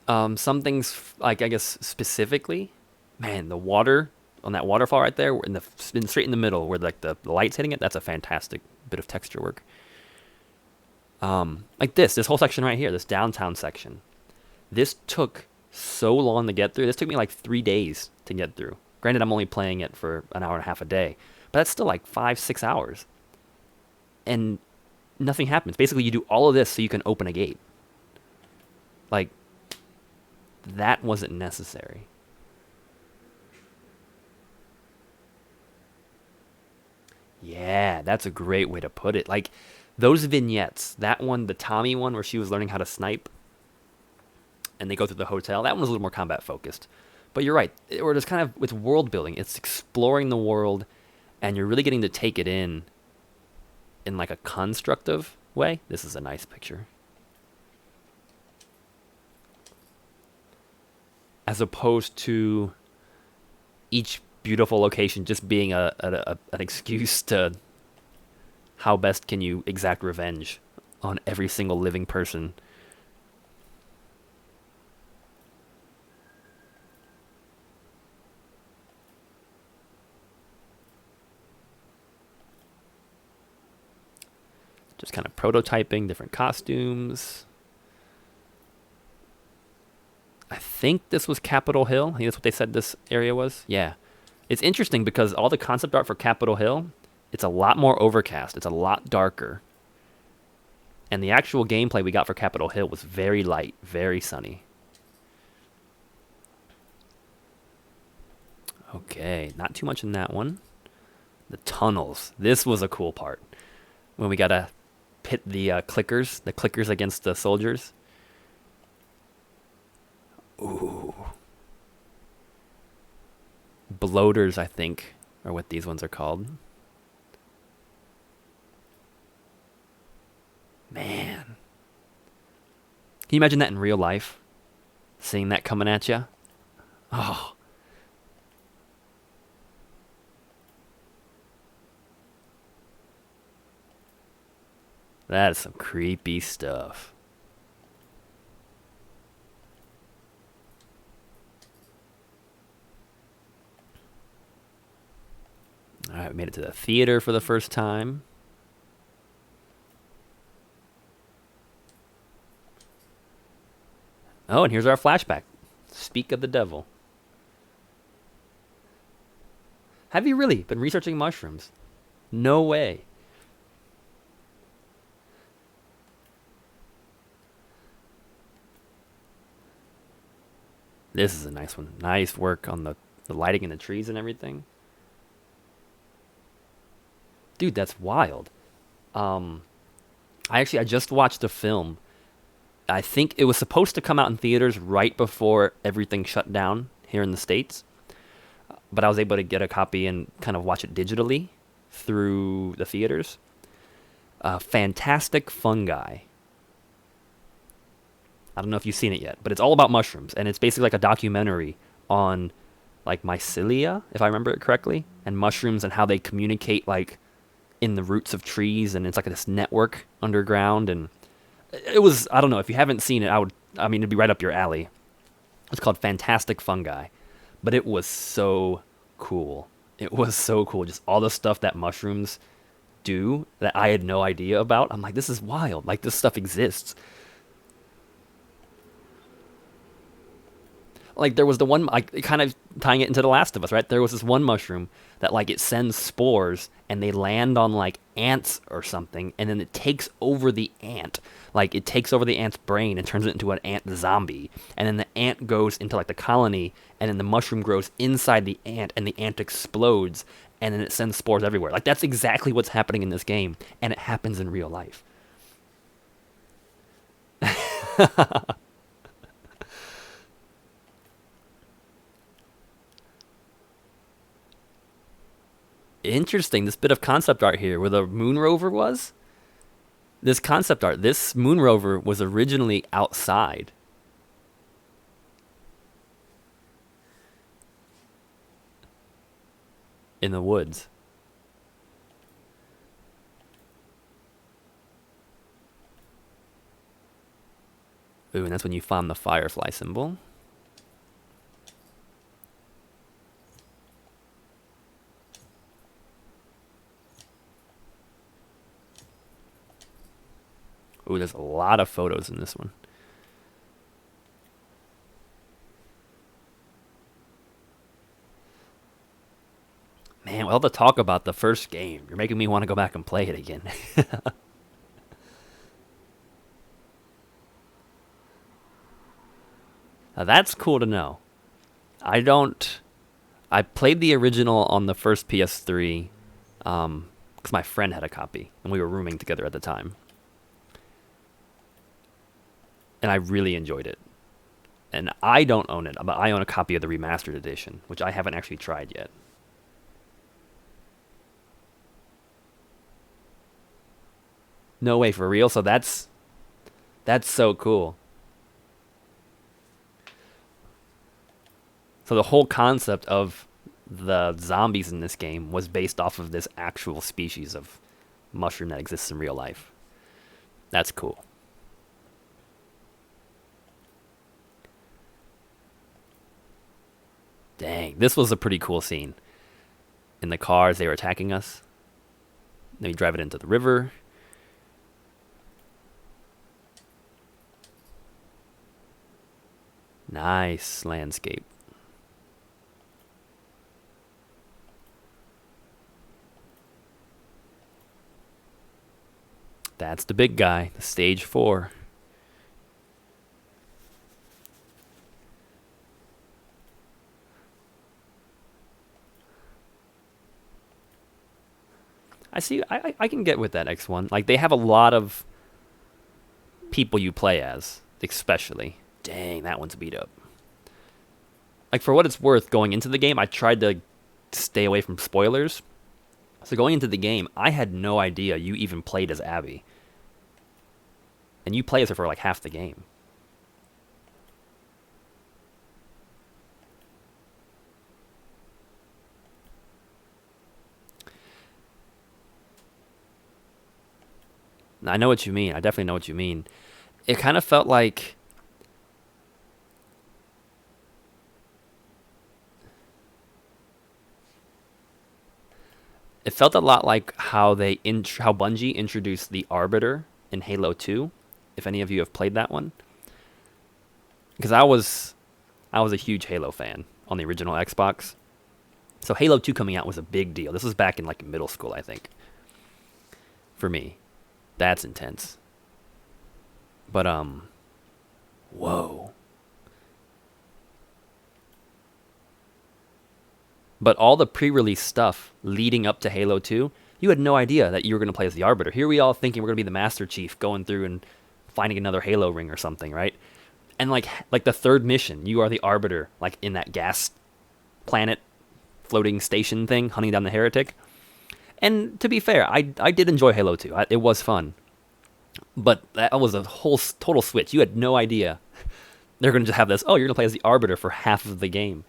Some things, like, I guess specifically, man, the water on that waterfall right there, straight in the middle where, like, the light's hitting it, that's a fantastic bit of texture work. Like this whole section right here, this downtown section. This took so long to get through. This took me like 3 days to get through. Granted, I'm only playing it for an hour and a half a day, but that's still like 5-6 hours. And nothing happens. Basically, you do all of this so you can open a gate. Like, that wasn't necessary. Yeah, that's a great way to put it. Like, those vignettes, that one, the Tommy one where she was learning how to snipe, and they go through the hotel, that one was a little more combat focused. But you're right, or it's kind of, it's world building. It's exploring the world, and you're really getting to take it in like a constructive way. This is a nice picture. As opposed to each beautiful location just being an excuse to how best can you exact revenge on every single living person. Just kind of prototyping different costumes. I think this was Capitol Hill. I think that's what they said this area was. Yeah. It's interesting because all the concept art for Capitol Hill, it's a lot more overcast. It's a lot darker. And the actual gameplay we got for Capitol Hill was very light, very sunny. Okay, not too much in that one. The tunnels. This was a cool part. When we gotta pit the clickers against the soldiers. Ooh. Bloaters, I think, are what these ones are called. Man. Can you imagine that in real life? Seeing that coming at you? Oh. That is some creepy stuff. Alright, we made it to the theater for the first time. Oh, and here's our flashback. Speak of the devil. Have you really been researching mushrooms? No way. This is a nice one. Nice work on the lighting in the trees and everything. Dude, that's wild. I just watched the film. I think it was supposed to come out in theaters right before everything shut down here in the States. But I was able to get a copy and kind of watch it digitally through the theaters. Fantastic Fungi. I don't know if you've seen it yet, but it's all about mushrooms, and it's basically like a documentary on like mycelia, if I remember it correctly, and mushrooms and how they communicate like in the roots of trees, and it's like this network underground. And it was, I don't know, if you haven't seen it, it'd be right up your alley. It's called Fantastic Fungi, but it was so cool. It was so cool, just all the stuff that mushrooms do that I had no idea about. I'm like, this is wild. Like, this stuff exists. Like, there was the one, like, kind of tying it into The Last of Us, right? There was this one mushroom that, like, it sends spores, and they land on, like, ants or something, and then it takes over the ant. Like, it takes over the ant's brain and turns it into an ant zombie. And then the ant goes into, like, the colony, and then the mushroom grows inside the ant, and the ant explodes, and then it sends spores everywhere. Like, that's exactly what's happening in this game, and it happens in real life. Interesting, this bit of concept art here where the moon rover was. This concept art, this moon rover was originally outside. In the woods. Ooh, and that's when you found the firefly symbol. Ooh, there's a lot of photos in this one. Man, well, to talk about the first game, you're making me want to go back and play it again. Now, that's cool to know. I played the original on the first PS3 because my friend had a copy, and we were rooming together at the time. And I really enjoyed it. And I don't own it, but I own a copy of the remastered edition, which I haven't actually tried yet. No way, for real? So that's so cool. So the whole concept of the zombies in this game was based off of this actual species of mushroom that exists in real life. That's cool. Dang, this was a pretty cool scene. In the cars, they were attacking us. Then we drive it into the river. Nice landscape. That's the big guy, the stage 4. I see. I can get with that X1. Like, they have a lot of people you play as, especially. Dang, that one's beat up. Like, for what it's worth, going into the game, I tried to stay away from spoilers. So going into the game, I had no idea you even played as Abby. And you play as her for like half the game. I know what you mean. I definitely know what you mean. It kind of felt like it felt a lot like how how Bungie introduced the Arbiter in Halo 2. If any of you have played that one, because I was a huge Halo fan on the original Xbox. So Halo 2 coming out was a big deal. This was back in like middle school, I think. For me, that's intense. But whoa. But all the pre-release stuff leading up to Halo 2, you had no idea that you were going to play as the Arbiter. Here we all thinking we're going to be the Master Chief going through and finding another Halo ring or something, right? And like the third mission, you are the Arbiter, like in that gas planet floating station thing, hunting down the heretic. And to be fair, I did enjoy Halo 2. It was fun. But that was a whole total switch. You had no idea. They're going to just have this, oh, you're going to play as the Arbiter for half of the game.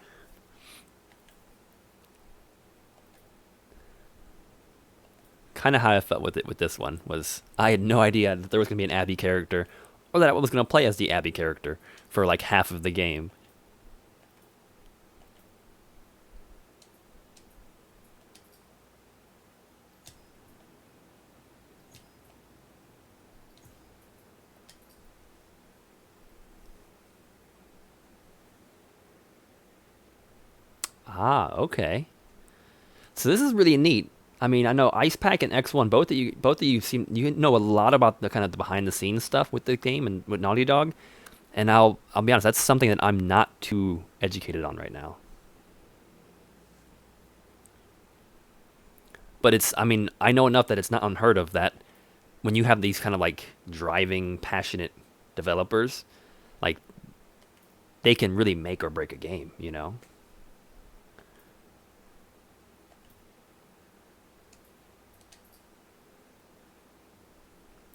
Kind of how I felt with this one was I had no idea that there was going to be an Abby character or that I was going to play as the Abby character for like half of the game. Ah, okay. So this is really neat. I mean, I know Ice Pack and X1, both of you seem you know a lot about the kind of the behind the scenes stuff with the game and with Naughty Dog. And I'll be honest, that's something that I'm not too educated on right now. But I mean, I know enough that it's not unheard of that when you have these kind of like driving, passionate developers, like they can really make or break a game, you know?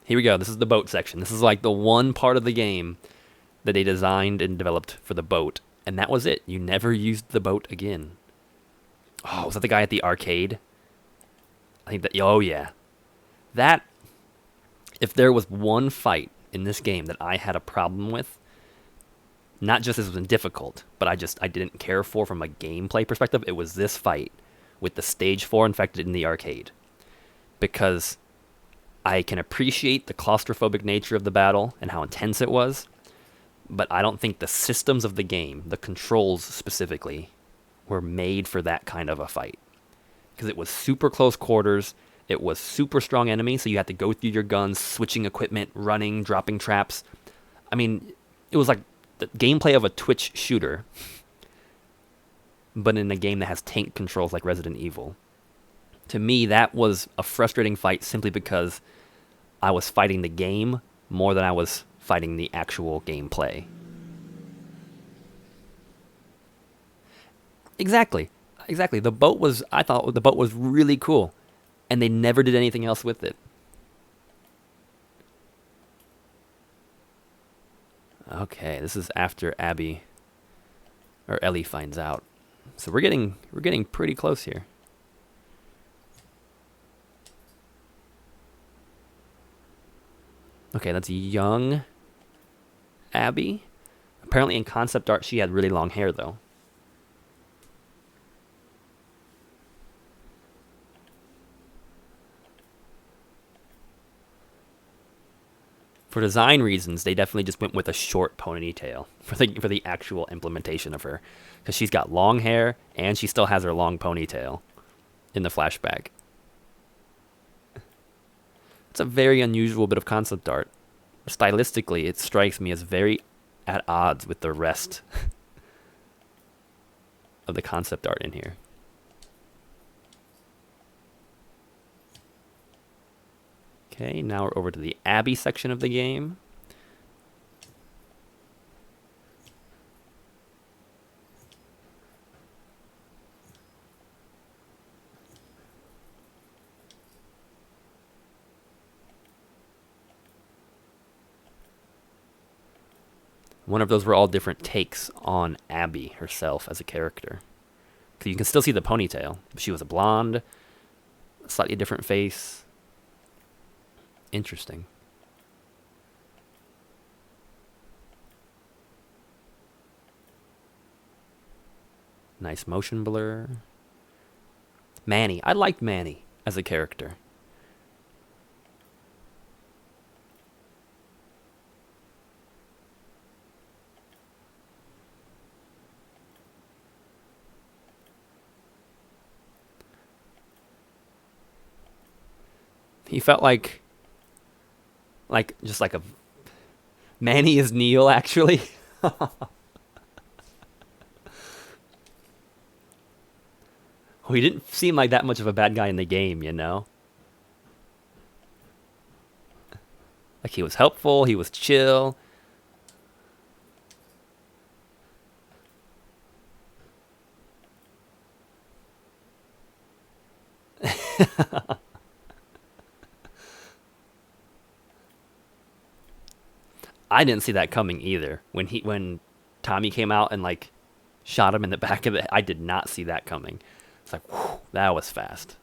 Here we go. This is the boat section. This is like the one part of the game that they designed and developed for the boat. And that was it. You never used the boat again. Oh, was that the guy at the arcade? I think that, oh yeah. That, if there was one fight in this game that I had a problem with, not just as it was difficult, but I didn't care for from a gameplay perspective, it was this fight with the stage 4 infected in the arcade. Because I can appreciate the claustrophobic nature of the battle and how intense it was, but I don't think the systems of the game, the controls specifically, were made for that kind of a fight. Because it was super close quarters, it was super strong enemies, so you had to go through your guns, switching equipment, running, dropping traps. I mean, it was like the gameplay of a Twitch shooter, but in a game that has tank controls like Resident Evil. To me, that was a frustrating fight simply because I was fighting the game more than I was fighting the actual gameplay. Exactly. I thought the boat was really cool, and they never did anything else with it. Okay, this is after Abby or Ellie finds out. So we're getting pretty close here. Okay, that's young Abby. Apparently in concept art she had really long hair though. For design reasons, they definitely just went with a short ponytail for the actual implementation of her, because she's got long hair and she still has her long ponytail in the flashback. It's a very unusual bit of concept art. Stylistically, it strikes me as very at odds with the rest of the concept art in here. Okay, now we're over to the Abby section of the game. One of those were all different takes on Abby herself as a character. Because you can still see the ponytail. She was a blonde, slightly different face. Interesting. Nice motion blur. Manny. I liked Manny as a character. He felt like just like a Manny is Neil actually. He didn't seem like that much of a bad guy in the game, you know? Like he was helpful, he was chill. I didn't see that coming either. When Tommy came out and like shot him in the back of the, I did not see that coming. It's like, whew, that was fast.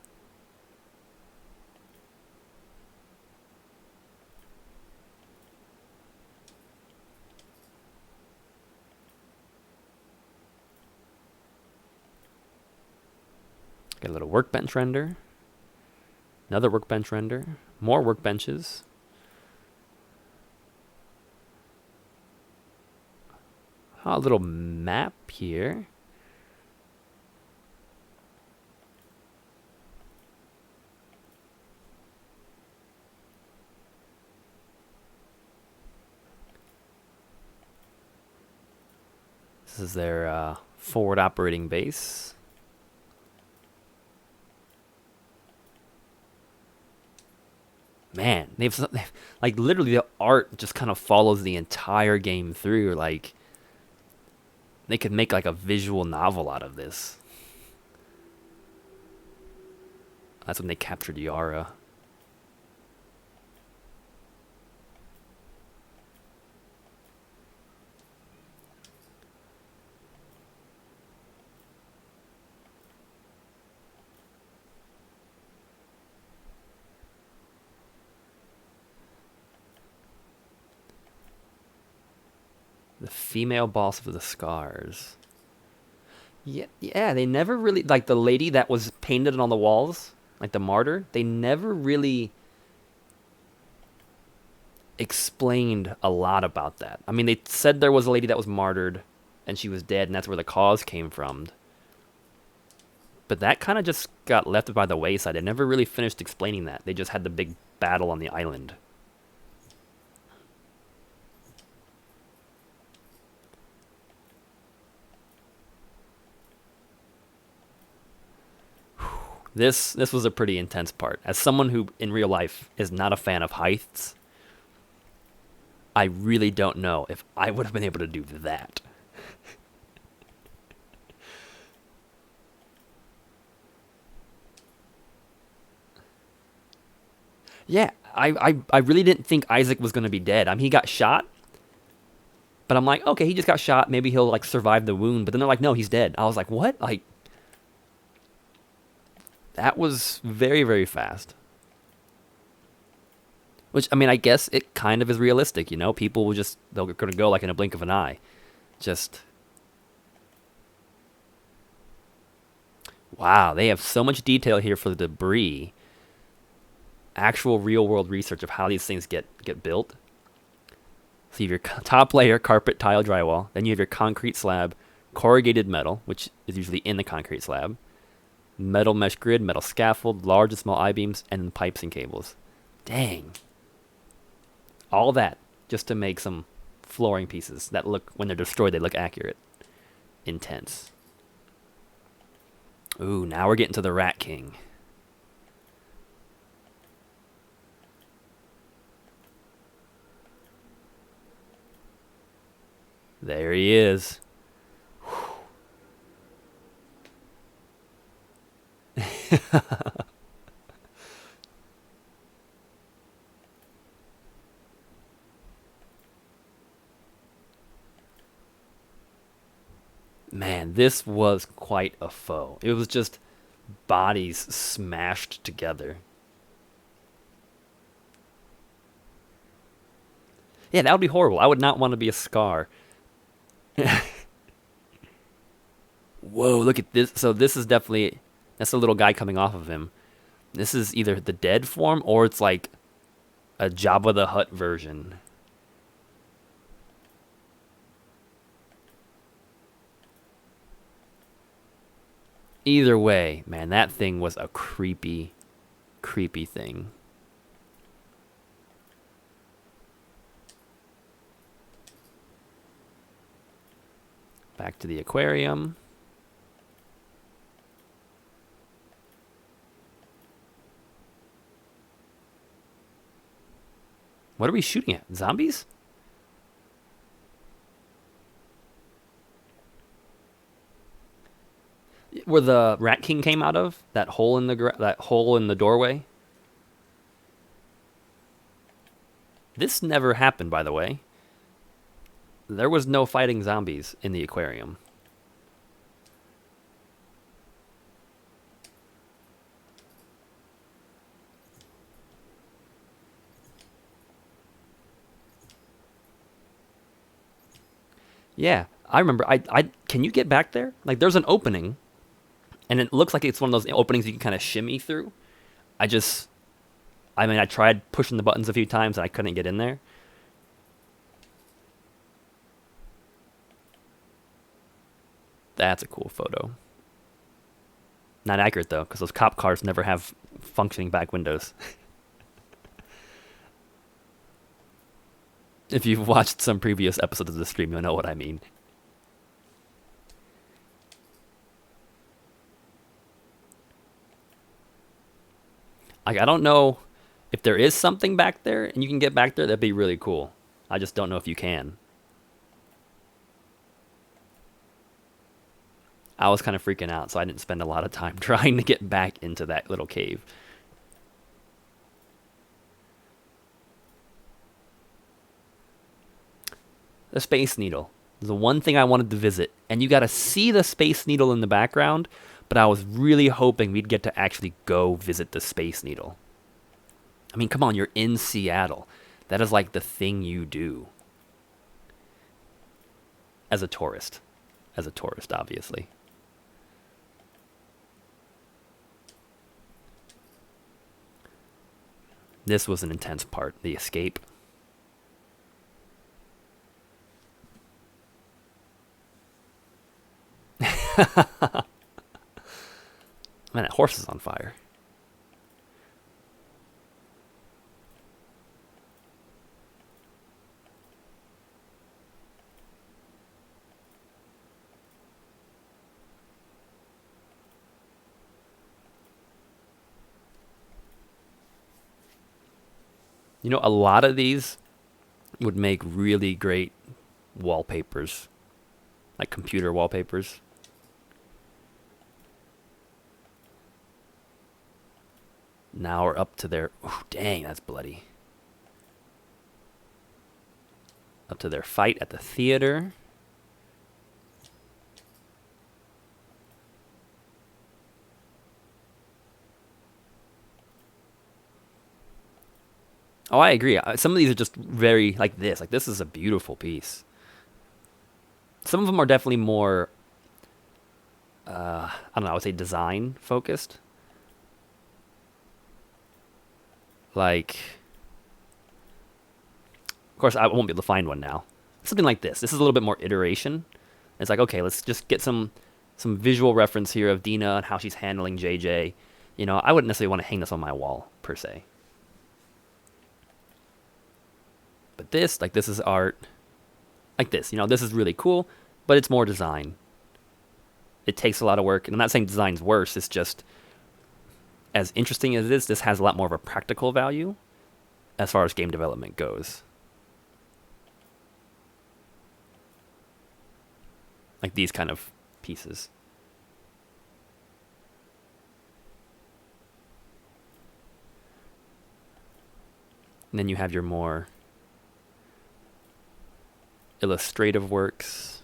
Got a little workbench render. Another workbench render. More workbenches. A little map here. This is their forward operating base. Man, they've like literally the art just kind of follows the entire game through. Like they could make like a visual novel out of this. That's when they captured Yara. The female boss of the Scars. Yeah, they never really, like the lady that was painted on the walls, like the martyr, they never really explained a lot about that. I mean, they said there was a lady that was martyred and she was dead and that's where the cause came from. But that kind of just got left by the wayside. They never really finished explaining that. They just had the big battle on the island. This was a pretty intense part. As someone who, in real life, is not a fan of heights, I really don't know if I would have been able to do that. Yeah, I really didn't think Isaac was going to be dead. I mean, he got shot, but I'm like, okay, he just got shot. Maybe he'll, like, survive the wound. But then they're like, no, he's dead. I was like, what? Like, that was very, very fast. Which, I mean, I guess it kind of is realistic, you know? People will just, they're going to go like in a blink of an eye. Just... Wow, they have so much detail here for the debris. Actual real-world research of how these things get built. So you have your top layer, carpet, tile, drywall. Then you have your concrete slab, corrugated metal, which is usually in the concrete slab, metal mesh grid, metal scaffold, large and small I-beams, and then pipes and cables. Dang. All that just to make some flooring pieces that look, when they're destroyed, they look accurate. Intense. Ooh, now we're getting to the Rat King. There he is. Man, this was quite a foe. It was just bodies smashed together. Yeah, that would be horrible. I would not want to be a Scar. Whoa, look at this. So this is definitely, that's a little guy coming off of him. This is either the dead form or it's like a Jabba the Hutt version. Either way, man, that thing was a creepy, creepy thing. Back to the aquarium. What are we shooting at? Zombies? Where the Rat King came out of? That hole in the doorway? This never happened, by the way. There was no fighting zombies in the aquarium. Yeah, I remember. I can you get back there? Like, there's an opening, and it looks like it's one of those openings you can kind of shimmy through. I mean, I tried pushing the buttons a few times and I couldn't get in there. That's a cool photo. Not accurate though, because those cop cars never have functioning back windows. If you've watched some previous episodes of the stream, you'll know what I mean. Like, I don't know if there is something back there and you can get back there, that'd be really cool. I just don't know if you can. I was kind of freaking out, so I didn't spend a lot of time trying to get back into that little cave. The Space Needle. The one thing I wanted to visit. And you got to see the Space Needle in the background, but I was really hoping we'd get to actually go visit the Space Needle. I mean, come on, you're in Seattle. That is like the thing you do. As a tourist. As a tourist, obviously. This was an intense part, the escape. Man, that horse is on fire. You know, a lot of these would make really great wallpapers, like computer wallpapers. Now we're up to their... Ooh, dang, that's bloody. Up to their fight at the theater. Oh, I agree. Some of these are just very like this. Like, this is a beautiful piece. Some of them are definitely more, I don't know, I would say design focused. Like, Of course, I won't be able to find one now. Something like this. This is a little bit more iteration. It's like, okay, let's just get some visual reference here of Dina and how she's handling JJ. You know, I wouldn't necessarily want to hang this on my wall, per se. But this, like, this is art. Like this, you know, this is really cool, but it's more design. It takes a lot of work, and I'm not saying design's worse, it's just, as interesting as it is, this has a lot more of a practical value as far as game development goes. Like these kind of pieces. And then you have your more illustrative works.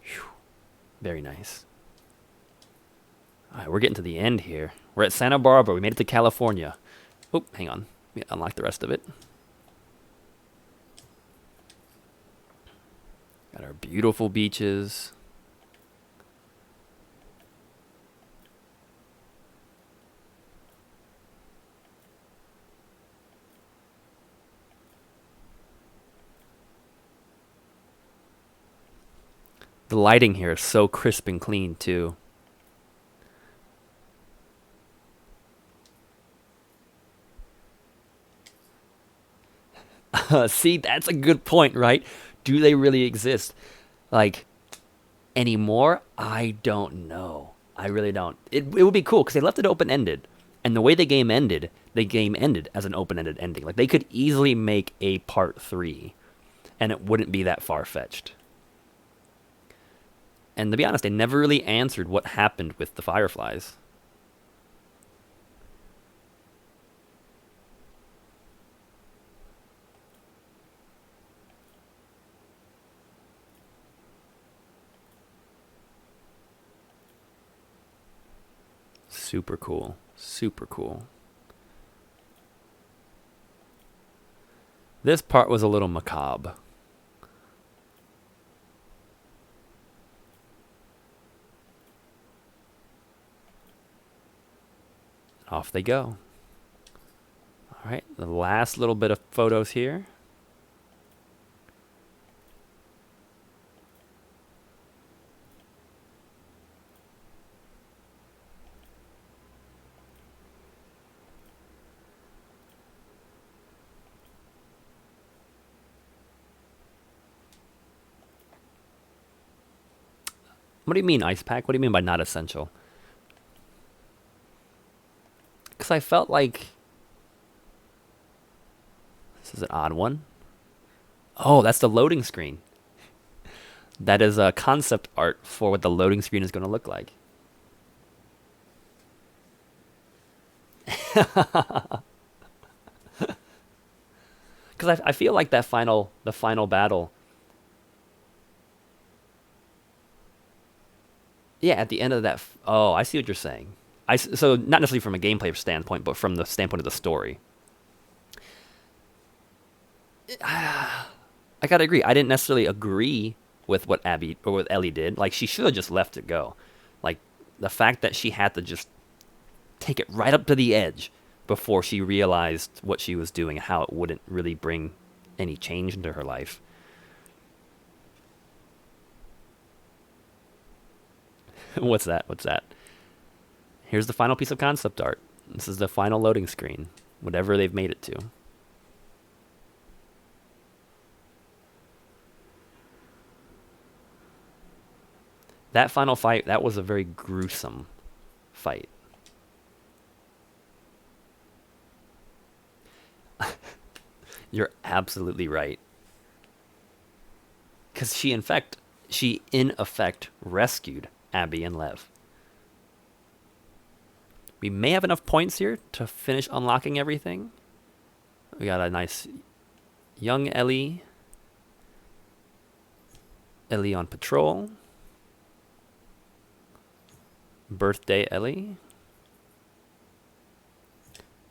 Whew. Very nice. All right, we're getting to the end here. We're at Santa Barbara. We made it to California. Oh, hang on. Let me unlock the rest of it. Got our beautiful beaches. The lighting here is so crisp and clean, too. See, that's a good point, right? Do they really exist? Like, anymore? I don't know. I really don't. It would be cool because they left it open-ended. And the way the game ended as an open-ended ending. Like, they could easily make a part 3, and it wouldn't be that far-fetched. And to be honest, they never really answered what happened with the Fireflies. Super cool. Super cool. This part was a little macabre. Off they go. All right, the last little bit of photos here. What do you mean, ice pack? What do you mean by not essential? Because I felt like this is an odd one. Oh, that's the loading screen. That is a concept art for what the loading screen is going to look like. Because I feel like the final battle. Yeah, at the end of that. Oh, I see what you're saying. So not necessarily from a gameplay standpoint, but from the standpoint of the story. I gotta agree. I didn't necessarily agree with what Abby or what Ellie did. Like, she should have just left it go. Like, the fact that she had to just take it right up to the edge before she realized what she was doing and how it wouldn't really bring any change into her life. What's that? What's that? Here's the final piece of concept art. This is the final loading screen, whatever they've made it to. That final fight, that was a very gruesome fight. You're absolutely right. Because she in effect rescued Abby and Lev. We may have enough points here to finish unlocking everything. We got a nice young Ellie. Ellie on patrol. Birthday Ellie.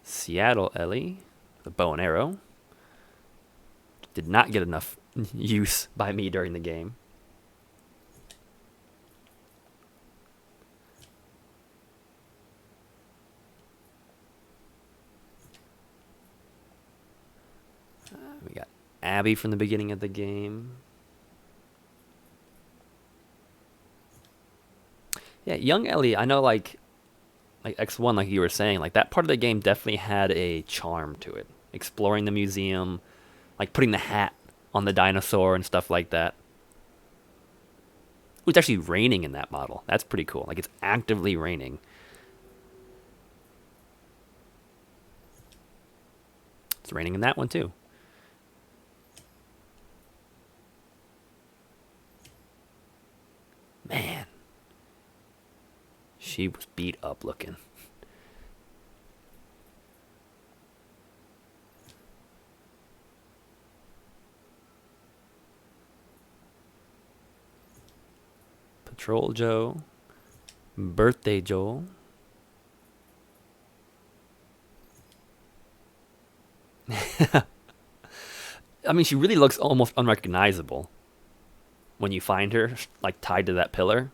Seattle Ellie. The bow and arrow. Did not get enough use by me during the game. Abby from the beginning of the game. Yeah, young Ellie, I know like X1, like you were saying, like that part of the game definitely had a charm to it. Exploring the museum, like putting the hat on the dinosaur and stuff like that. It's actually raining in that model. That's pretty cool. Like it's actively raining. It's raining in that one too. Man. She was beat up looking. Patrol Joe. Birthday Joel. I mean, she really looks almost unrecognizable when you find her, like tied to that pillar.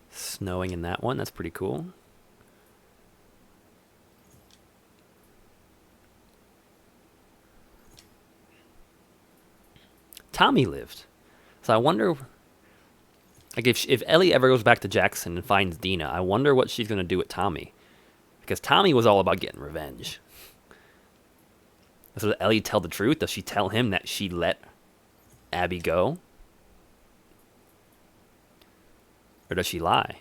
Snowing in that one. That's pretty cool. Tommy lived. So I wonder, like, if Ellie ever goes back to Jackson and finds Dina, I wonder what she's going to do with Tommy. Because Tommy was all about getting revenge. So does Ellie tell the truth? Does she tell him that she let Abby go? Or does she lie?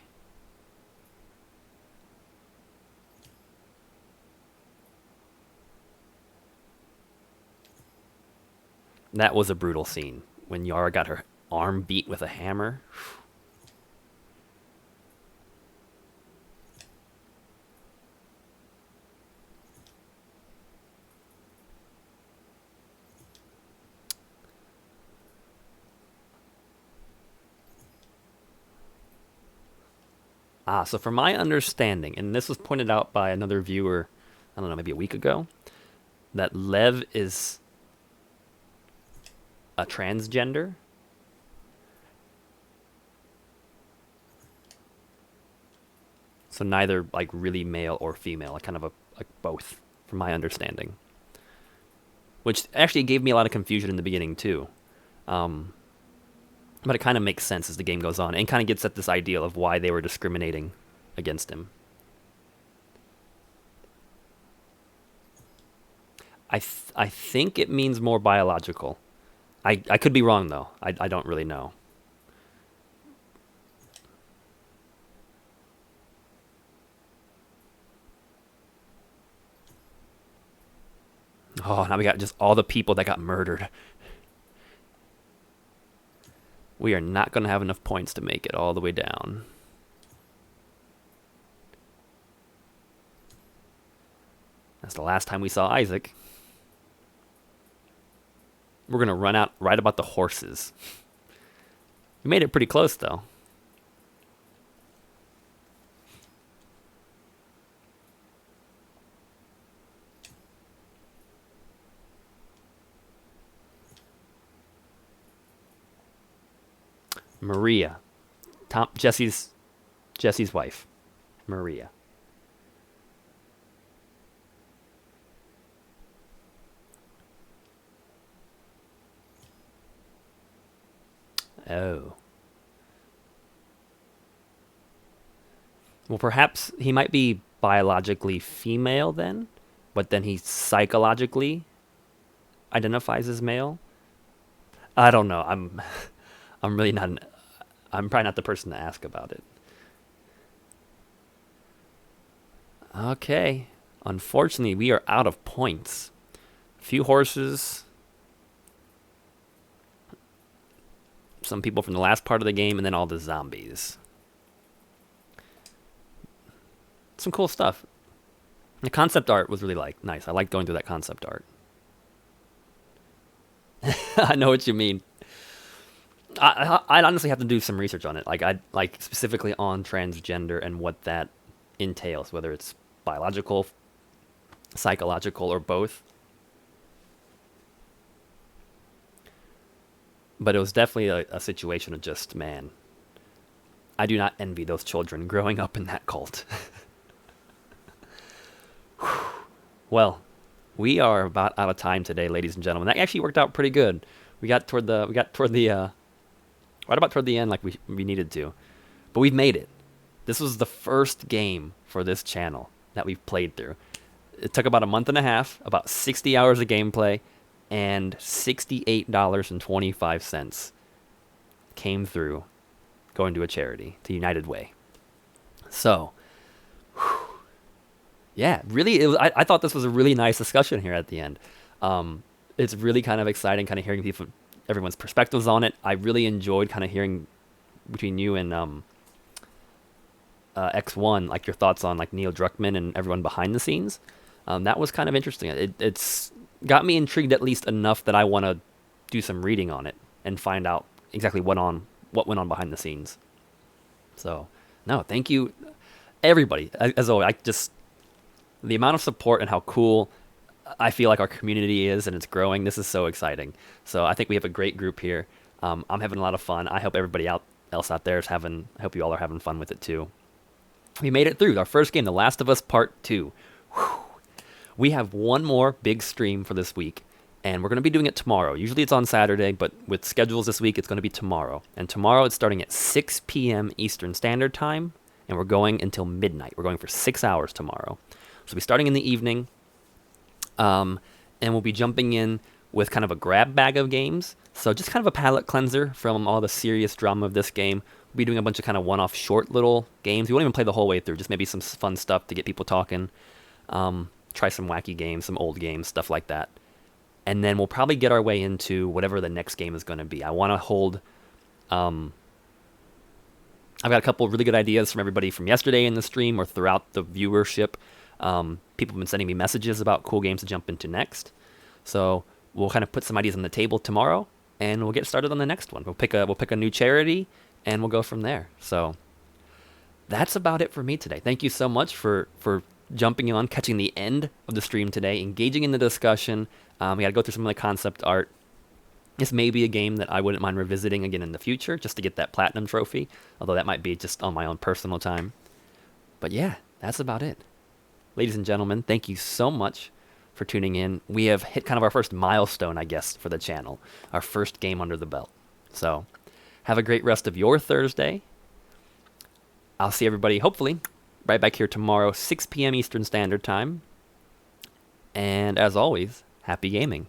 That was a brutal scene. When Yara got her arm beat with a hammer. So from my understanding, and this was pointed out by another viewer, I don't know, maybe a week ago, that Lev is a transgender. So neither like really male or female, like kind of like both, from my understanding. Which actually gave me a lot of confusion in the beginning too. But it kind of makes sense as the game goes on, and kind of gets at this idea of why they were discriminating against him. I think it means more biological. I could be wrong though. I don't really know. Oh, now we got just all the people that got murdered. We are not going to have enough points to make it all the way down. That's the last time we saw Isaac. We're going to run out right about the horses. We made it pretty close, though. Maria. Jesse's wife. Maria. Oh. Well, perhaps he might be biologically female then, but then he psychologically identifies as male. I don't know. I'm really not. I'm probably not the person to ask about it. Okay. Unfortunately, we are out of points. A few horses. Some people from the last part of the game, and then all the zombies. Some cool stuff. The concept art was really nice. I liked going through that concept art. I know what you mean. I'd honestly have to do some research on it. Like specifically on transgender and what that entails, whether it's biological, psychological, or both. But it was definitely a situation of just, man, I do not envy those children growing up in that cult. Well, we are about out of time today, ladies and gentlemen. That actually worked out pretty good. We got toward the right about toward the end, like we needed to, but we've made it. This was the first game for this channel that we've played through. It took about a month and a half, about 60 hours of gameplay, and $68.25 came through going to a charity, to United Way. So, yeah, really, I thought this was a really nice discussion here at the end. It's really kind of exciting, kind of hearing everyone's perspectives on it. I really enjoyed kind of hearing between you and X1, like your thoughts on like Neil Druckmann and everyone behind the scenes. That was kind of interesting. It's got me intrigued at least enough that I want to do some reading on it and find out exactly what went on behind the scenes. So, no, thank you, everybody. As always, the amount of support and how cool I feel like our community is and it's growing. This is so exciting. So I think we have a great group here. I'm having a lot of fun. I hope everybody else out there is having. I hope you all are having fun with it too. We made it through our first game, The Last of Us Part 2. Whew. We have one more big stream for this week, and we're going to be doing it tomorrow. Usually it's on Saturday, but with schedules this week, it's going to be tomorrow. And tomorrow it's starting at 6 p.m. Eastern Standard Time, and we're going until midnight. We're going for 6 hours tomorrow. So we'll be starting in the evening, and we'll be jumping in with kind of a grab bag of games. So just kind of a palate cleanser from all the serious drama of this game. We'll be doing a bunch of kind of one-off short little games. We won't even play the whole way through, just maybe some fun stuff to get people talking. Try some wacky games, some old games, stuff like that. And then we'll probably get our way into whatever the next game is going to be. I want to hold... I've got a couple of really good ideas from everybody from yesterday in the stream or throughout the viewership. People have been sending me messages about cool games to jump into next. So we'll kind of put some ideas on the table tomorrow, and we'll get started on the next one. We'll pick a new charity, and we'll go from there. So that's about it for me today. Thank you so much for jumping on, catching the end of the stream today, engaging in the discussion. We got to go through some of the concept art. This may be a game that I wouldn't mind revisiting again in the future, just to get that platinum trophy, although that might be just on my own personal time. But yeah, that's about it. Ladies and gentlemen, thank you so much for tuning in. We have hit kind of our first milestone, I guess, for the channel. Our first game under the belt. So, have a great rest of your Thursday. I'll see everybody, hopefully, right back here tomorrow, 6 p.m. Eastern Standard Time. And as always, happy gaming.